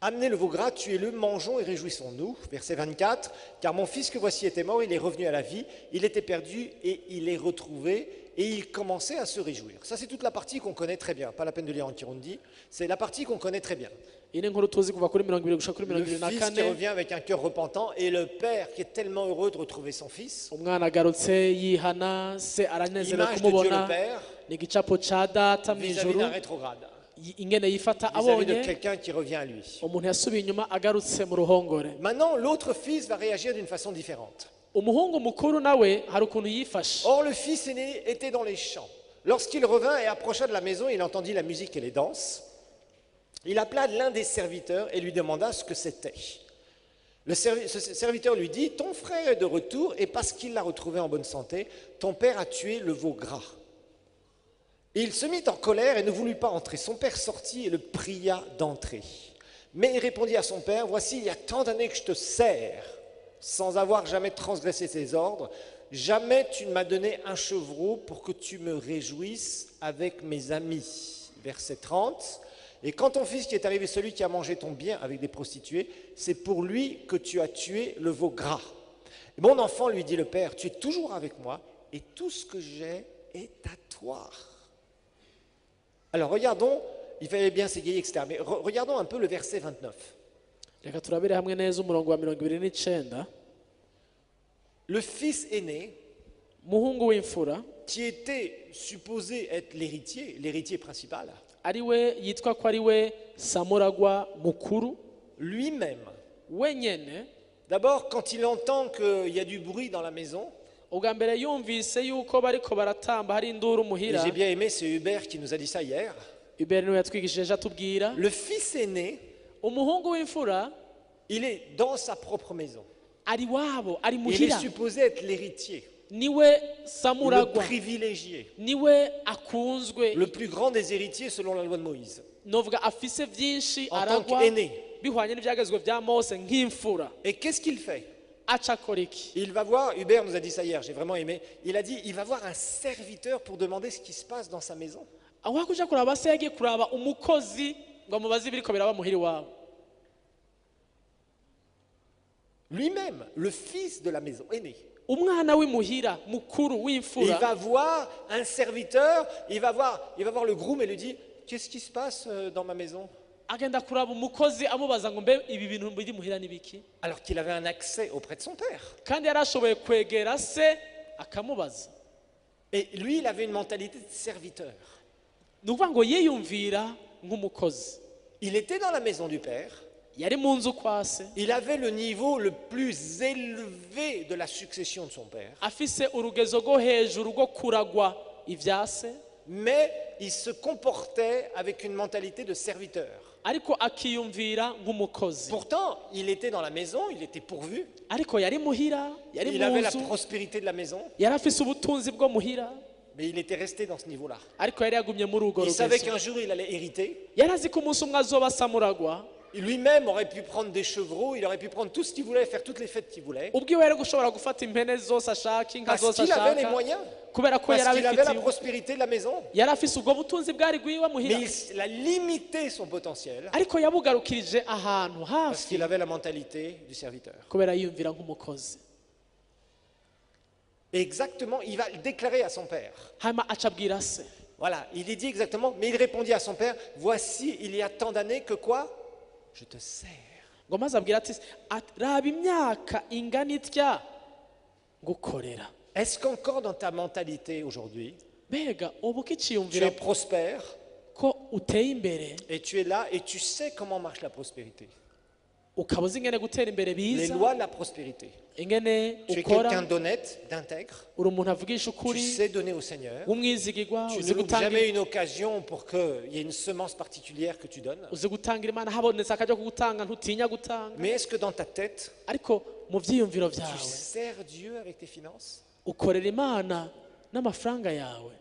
Amenez le veau gras, tuez-le, mangeons et réjouissons-nous. Verset 24, car mon fils que voici était mort, il est revenu à la vie, il était perdu et il est retrouvé, et il commençait à se réjouir. Ça, c'est toute la partie qu'on connaît très bien, pas la peine de lire en Kirundi, c'est la partie qu'on connaît très bien. Iyi ni inkuru tuzi kuva kuri 20 gushika kuri Le 24. fils qui revient avec un cœur repentant et le père qui est tellement heureux de retrouver son fils. Umwana agarutse yihana, se aranezerewe Image de Dieu kumubona. le Père Ni igicapo ca data mu vis-à-vis ijuru, d'un rétrograde, ingene yifata vis-à-vis de abonye quelqu'un qui revient à lui. umuntu yasubiye inyuma agarutse mu ruhongore. Maintenant, l'autre fils va réagir d'une façon différente. Umuhungu mukuru nawe hari ukuntu yifashe. Or, le fils aîné était dans les champs. Lorsqu'il revint et approcha de la maison, il entendit la musique et les danses. Il appela l'un des serviteurs et lui demanda ce que c'était. Ce serviteur lui dit, ton frère est de retour et parce qu'il l'a retrouvé en bonne santé, ton père a tué le veau gras. Et il se mit en colère et ne voulut pas entrer. Son père sortit et le pria d'entrer. Mais il répondit à son père, voici, il y a tant d'années que je te sers, sans avoir jamais transgressé tes ordres. Jamais tu ne m'as donné un chevreau pour que tu me réjouisses avec mes amis. Verset 30. Et quand ton fils qui est arrivé, celui qui a mangé ton bien avec des prostituées, c'est pour lui que tu as tué le veau gras. Et mon enfant, lui dit le père, tu es toujours avec moi et tout ce que j'ai est à toi. Alors regardons, il fallait bien s'égayer, etc. Mais regardons un peu le verset 29. Reka turabire hamwe neza umurongo wa 29. Le fils aîné, Muhungu w'imfura qui était supposé être l'héritier principal, ariwe yitwa ko ariwe samuragwa mukuru lui-même, wenyene, d'abord quand il entend qu'il y a du bruit dans la maison, ubwa mbere yumvise yuko bariko baratamba hari induru et muhira. j'ai bien aimé, c'est Hubert qui nous a dit ça hier, Hubert niwe yatwigishije atubwira, le fils aîné, umuhungu w'imfura il est dans sa propre maison. ari wabo, ari Il est muhira, supposé être l'héritier, niwe le samuragwa, privilégié, niwe akunzwe, le plus grand des héritiers selon la loi de Moïse, novuga afise vyinshi en tant aragwa qu'aîné. bihwanye n'ivyagezwe vya Mose nk'imfura. Et qu'est-ce qu'il fait? Aca akora iki? Il va voir, Hubert nous a dit ça hier, j'ai vraiment aimé, il a dit, il va voir un serviteur pour demander ce qui se passe dans sa maison. aho kuja kuraba se yagiye kuraba umukozi ngo amubaze ibiriko biraba muhiri wabo. Lui-même, le fils de la maison, aîné. Umwana w'imuhira mukuru Il w'imfura va voir un serviteur, il va voir le groom et lui dit, qu'est-ce qui se passe dans ma maison? agenda kuraba umukozi amubaza ngo mbe ibi bintu biri muhira nibiki, Alors qu'il avait un accès auprès de son père. kandi yarashoboye kwegera se akamubaza. Et lui, il avait une mentalité de serviteur. Ni ukuvuga ngo yiyumvira nk'umukozi. Il était dans la maison du père. Yari mu nzu kwa se, Il avait le niveau le plus élevé de la succession de son père. afise urugezo rwo hejuru rwo kuragwa ibya se, Mais il se comportait avec une mentalité de serviteur. ariko akiyumvira nk'umukozi. Pourtant, il était dans la maison, il était pourvu. Ariko yari muhira, yari Il mu avait la nzu, prospérité de la maison. yari afise ubutunzi bwo muhira, Mais il était resté dans ce niveau-là. ariko yari yagumye muri urwo Il savait rugezo. qu'un jour, il allait hériter. Yari azi ko umunsi umwe azoba samuragwa. Lui-même aurait pu prendre des chevreaux, il aurait pu prendre tout ce qu'il voulait, faire toutes les fêtes qu'il voulait. ubwiwe yari gushobora gufata impene zose ashaka, inka Parce zose qu'il avait les ashaka, moyens. kubera ko Parce yari qu'il avait la abifitiye, prospérité de la maison. yari afise ubwo butunzi bwari bwiwe muhira, Mais il a limité son potentiel. ariko yabugarukirije ahantu Parce hafi qu'il avait la mentalité du serviteur. kubera yiyumvira nk'umukozi. Et exactement, il va le déclarer à son père. hanyuma aca abwira se, Voilà, il lui dit exactement, mais il répondit à son père, voici, il y a tant d'années que quoi? Je te sers. ngo maze abwira ati raba imyaka ingana itya gukorera. Est-ce qu'encore dans ta mentalité aujourd'hui, Mbega ubu tu ukiciyumvira es prospère ko uteye imbere, et tu es là et tu sais comment marche la prospérité? ukaba uzi ingene gutera imbere Les biza, lois de la prospérité. ingene Tu es ukora, quelqu'un d'honnête, d'intègre, uri umuntu avugisha tu ukuri, sais donner au Seigneur. w'umwizigirwa, Tu uzi ne loupes gutanga, jamais une occasion pour qu'il y ait une semence particulière que tu donnes. uzi gutangira Imana, habonetse akajya kugutanga ntutinya gutanga. Mais est-ce que dans ta tête, Ariko mu byiyumviro tu byawe sers Dieu avec tes finances? ukorera Imana n'amafaranga yawe.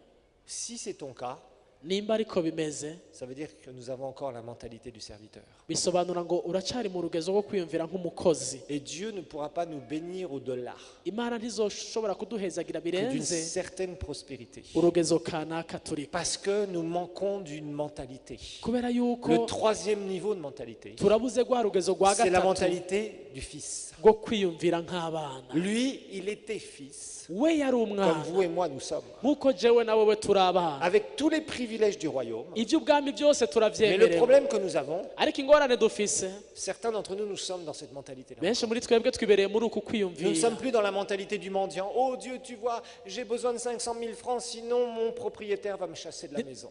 Si c'est ton cas, Nimba ariko bimeze, ça veut dire que nous avons encore la mentalité du serviteur. bisobanura ngo uracari mu rugezo rwo kwiyumvira nk'umukozi. Et Dieu ne pourra pas nous bénir au-delà Imana ntizoshobora kuduhezagira que d'une birenze certaine prospérité. urugezo kanaka turiko, Parce que nous manquons d'une mentalité. kubera Le yuko troisième niveau de mentalité, turabuze rwa rugezo rwa c'est la gatatu mentalité du Fils. rwo kwiyumvira nk'abana. Lui, il était fils, We yari comme umwana vous et moi nous sommes, nk'uko jewe na wewe turi abana, avec tous les privilèges du royaume. iby'ubwami byose Mais le turavyemerewe, problème que nous avons, ariko ingorane dufise, certains d'entre nous, nous sommes dans cette mentalité-là. benshi muri twebwe twibereye muri uku Nous ne kwiyumvira. sommes plus dans la mentalité du mendiant. Oh Dieu, tu vois, j'ai besoin de 500 000 francs, sinon mon propriétaire va me chasser de la maison.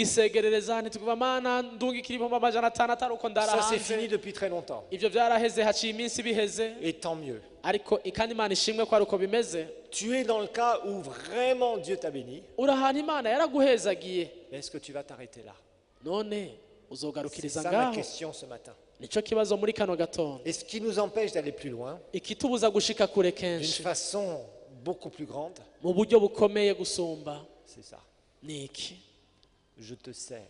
ntitugisegerereza ntituvuga mana ndungikira ibihumbi amajana atanu atari uko ndara Ça, c'est fini hanze. depuis très longtemps. Ibyo byaraheze, haciye iminsi biheze, Et tant mieux. ariko kandi Imana ishimwe ko ari uko bimeze. Tu es dans le cas où vraiment Dieu t'a béni. Uri ahantu Imana yaraguhezagiye, Mais est-ce que tu vas t'arrêter là? none C'est uzogarukiriza ça ma ngaho? question ce matin. Nicyo kibazo muri kano gatondo, Et ce qui nous empêche d'aller plus loin, ikitubuza gushika kure d'une kenshi façon beaucoup plus grande, mu buryo bukomeye gusumba c'est ça. ni iki? Je te sers.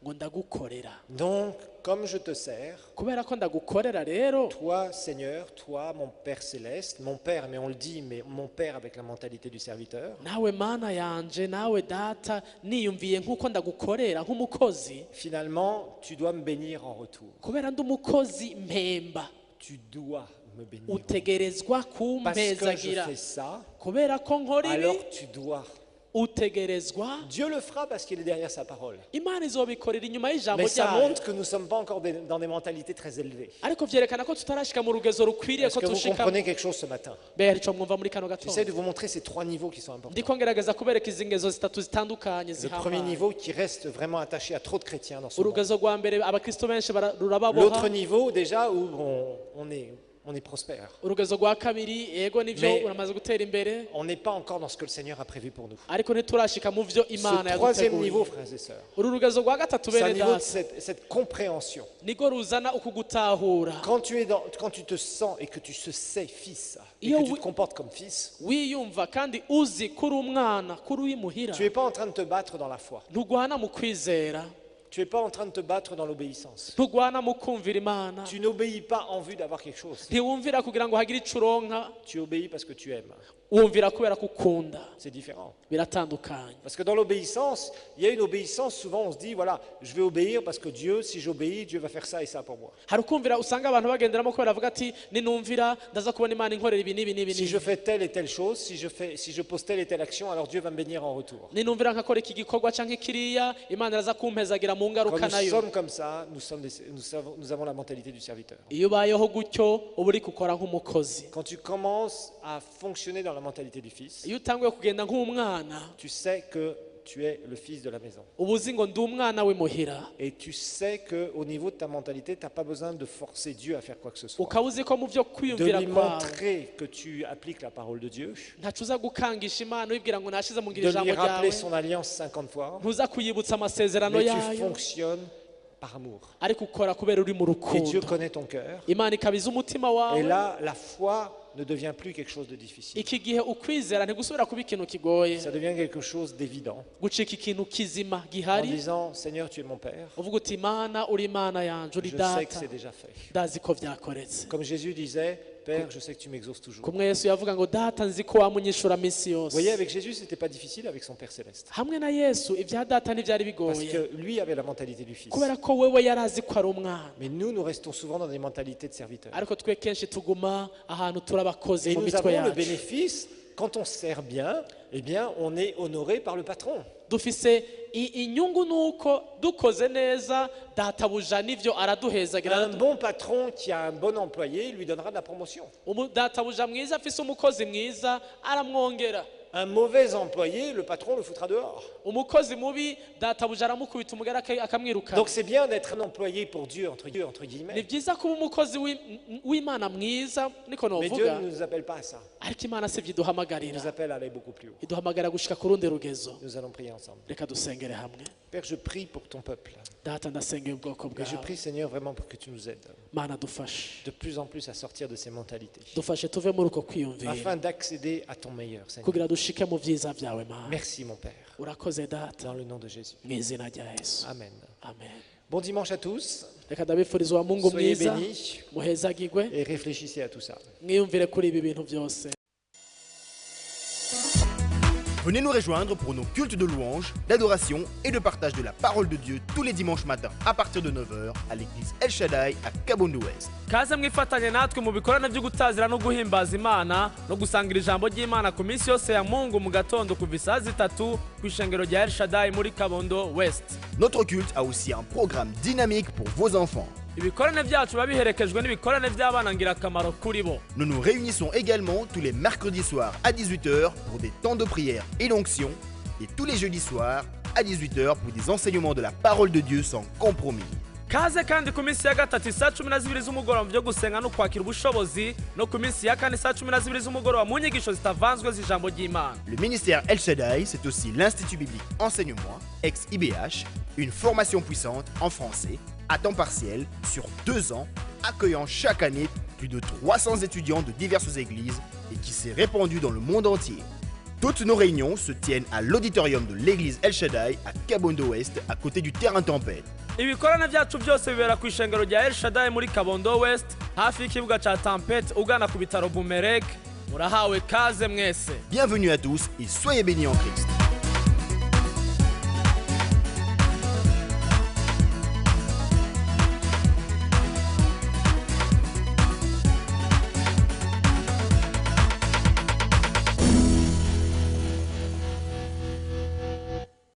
Ngo ndagukorera. Donc, comme je te sers, Kubera ko ndagukorera rero, toi, Seigneur, toi, mon Père céleste, mon Père, mais on le dit, mais mon Père avec la mentalité du serviteur, nawe mana yanje, nawe data, niyumviye nk'uko ndagukorera nk'umukozi, finalement, tu dois me bénir en retour. kubera ndi umukozi mpemba, Tu dois me bénir. utegerezwa Parce que je kumpezagira. fais ça, Kubera ko nkora ibi, alors tu dois. utegerezwa. Dieu le fera parce qu'il est derrière sa parole. Imana izobikorera inyuma y'ijambo Mais ça ryayo, montre que nous ne sommes pas encore dans des mentalités très élevées. ariko vyerekana ko tutarashika mu rugezo rukwiriye Est-ce ko que vous tushika. comprenez quelque chose ce matin? Mbere ico mwumva muri kano J'essaie gatondo, de vous montrer ces trois niveaux qui sont importants. ndiko ngerageza kubereka izi ngezo zitatu zitandukanye Le premier zihambaye. niveau qui reste vraiment attaché à trop de chrétiens dans ce monde. Urugezo rwa mbere abakristo benshi L'autre rurababoha. niveau déjà où on est prospère. Urugezo rwa kabiri, yego nivyo Mais- uramaze gutera imbere, On n'est pas encore dans ce que le Seigneur a prévu pour nous. ariko ntiturashika mu vyo Imana Ce troisième yaduteguriye. niveau, frères et sœurs, Uru rugezo rwa gatatu c'est un bene niveau de data, cette compréhension. niko ruzana uku gutahura. Quand tu te sens et que tu te sais fils et Yo, que tu oui. te comportes comme fils, Wiyumva kandi uzi kuri umwana, kuri uyimuhira, tu n'es pas en train de te battre dans la foi. ntugwana mu kwizera, Tu n'es pas en train de te battre dans l'obéissance. ntugwana mu kumvira Imana, Tu n'obéis pas en vue d'avoir quelque chose. ntiwumvira kugira ngo hagire ico uronka, Tu obéis parce que tu aimes. wumvira kubera kukunda C'est différent. biratandukanye. Parce que dans l'obéissance, il y a une obéissance, souvent on se dit, voilà, je vais obéir parce que Dieu, si j'obéis, Dieu va faire ça et ça pour moi. hari ukumvira usanga abantu bagenderamo kubera bavuga ati ninumvira ndaza kubona Imana inkorera ibi n'ibi n'ibi Si je fais telle et telle chose, si je pose telle et telle action, alors Dieu va me bénir en retour. ninumvira nkakora iki gikorwa canke kiriya Imana iraza kumpezagira mu Quand ngaruka nous nayo. sommes comme ça, nous avons la mentalité du serviteur. Iyo ubayeho gutyo uba uri gukora nk'umukozi. Quand tu commences à fonctionner dans la mentalité du fils, Iyo utanguye kugenda nk'umwana tu sais que tu es le fils de la maison. uba uzi ngo ndi umwana w'imuhira, Et tu sais qu'au niveau de ta mentalité, tu n'as pas besoin de forcer Dieu à faire quoi que ce soit. ukaba uzi ko mu byo De kwiyumvira lui kwawe montrer que tu appliques la parole de Dieu, ntacu uza gukangisha Imana wibwira ngo nashize mu de ngira ijambo lui rappeler ryawe, son alliance 50 fois, ntuza kuyibutsa amasezerano mais tu yayo, fonctionnes par amour. ariko ukora kubera uri mu Et Dieu rukundo. connaît ton cœur. Imana ikabiza umutima Et wawe. là, la foi ne devient plus quelque chose de difficile. Iki gihe ukwizera ntigusubira kuba ikintu kigoye, Ça devient quelque chose d'évident. gucika ikintu kizima En gihari, disant, Seigneur, tu es mon Père, uvuga uti Imana uri Imana yanje, uri je sais que data, c'est déjà fait. ndazi ko byakoretse. Comme Jésus disait, Père, je sais que tu m'exauces toujours. Kumwe Yesu yavuga ngo data nzi ko wamunyishura minsi Vous voyez, yose. avec Jésus, c'était pas difficile avec son Père céleste. Hamwe na Yesu ibya data ntibyari Parce bigoye, que lui avait la mentalité du Fils. kubera ko wewe yari azi ko ari umwana. Mais nous restons souvent dans des mentalités de serviteurs. Ariko twe kenshi tuguma ahantu turi abakozi Et mu nous mitwe avons le yacu. bénéfice, quand on sert bien, eh bien, on est honoré par le patron. Dufise inyungu nuko dukoze neza databuja nivyo araduhezagira. Un bon patron qui a un bon employé lui donnera de la promotion. Databuja mwiza afise umukozi mwiza aramwongera. Un mauvais employé, le patron le foutra dehors. Umukozi mubi databuja aramukubita umugera akamwirukana. Donc c'est bien d'être un employé pour Dieu, entre Ni guillemets. byiza kuba umukozi w'Imana mwiza niko Mais Dieu novuga, ne nous appelle pas à ça. ariko Imana sivyo Il iduhamagarira, nous appelle à aller beaucoup plus haut. iduhamagara gushika ku rundi rugezo. Nous allons prier ensemble. Reka dusengere hamwe. Père, je prie pour ton peuple. Data ndasengeye ubwoko Et je bwawe, prie, Seigneur, vraiment pour que tu nous aides Mana dufashe, de plus en plus à sortir de ces mentalités, dufashe tuve muri uko kwiyumvira afin d'accéder à ton meilleur, Seigneur. kugira dushike mu vyiza vyawe Mana. Merci, mon Père. Urakoze data, Dans le nom de Jésus. mu izina rya Yesu, Amen. amen. Bon dimanche à tous. Reka ndabifuriza uwa Mungu Soyez mwiza, bénis muhezagirwe, et réfléchissez à tout ça. mwiyumvire kuri ibi bintu byose. Venez nous rejoindre pour nos cultes de louange, d'adoration et de partage de la parole de Dieu tous les dimanches matins à partir de 9h à l'église El Shaddai à Kabondo Ouest. kaze mwifatanye natwe mu bikorane byo gutazira no guhimbaza Imana no gusangira ijambo ry'Imana ku minsi yose ya Mungu mu gatondo kuva isaha 3 ku ishengero rya El Shaddai muri Kabondo West. Notre culte a aussi un programme dynamique pour vos enfants. Ibikorane byacu biba biherekejwe n'ibikorane by'abana ngirakamaro kuri bo. Nous nous réunissons également tous les mercredis soirs à 18h pour des temps de prière et d'onction et tous les jeudis soirs à 18h pour des enseignements de la parole de Dieu sans compromis. Kaze kandi ku minsi ya gatatu saa 12 z'umugoroba byo gusenga no kwakira ubushobozi no ku minsi ya kane saa 12 z'umugoroba mu nyigisho zitavanzwe z'ijambo ry'Imana. Le ministère El Shaddai, c'est aussi l'Institut biblique Enseigne-moi, ex-IBH, une formation puissante en français, à temps partiel, sur 2 ans, accueillant chaque année plus de 300 étudiants de diverses églises et qui s'est répandu dans le monde entier. Toutes nos réunions se tiennent à l'auditorium de l'église El Shaddai à Kabondo Ouest, à côté du terrain Tempête. Ibikorane byacu byose bibera ku ishengero rya El Shaddai muri Kabondo West hafi y'ikibuga ca Tempête ugana ku bitaro Bumerek. Murahawe kaze mwese. Bienvenue à tous et soyez bénis en Christ.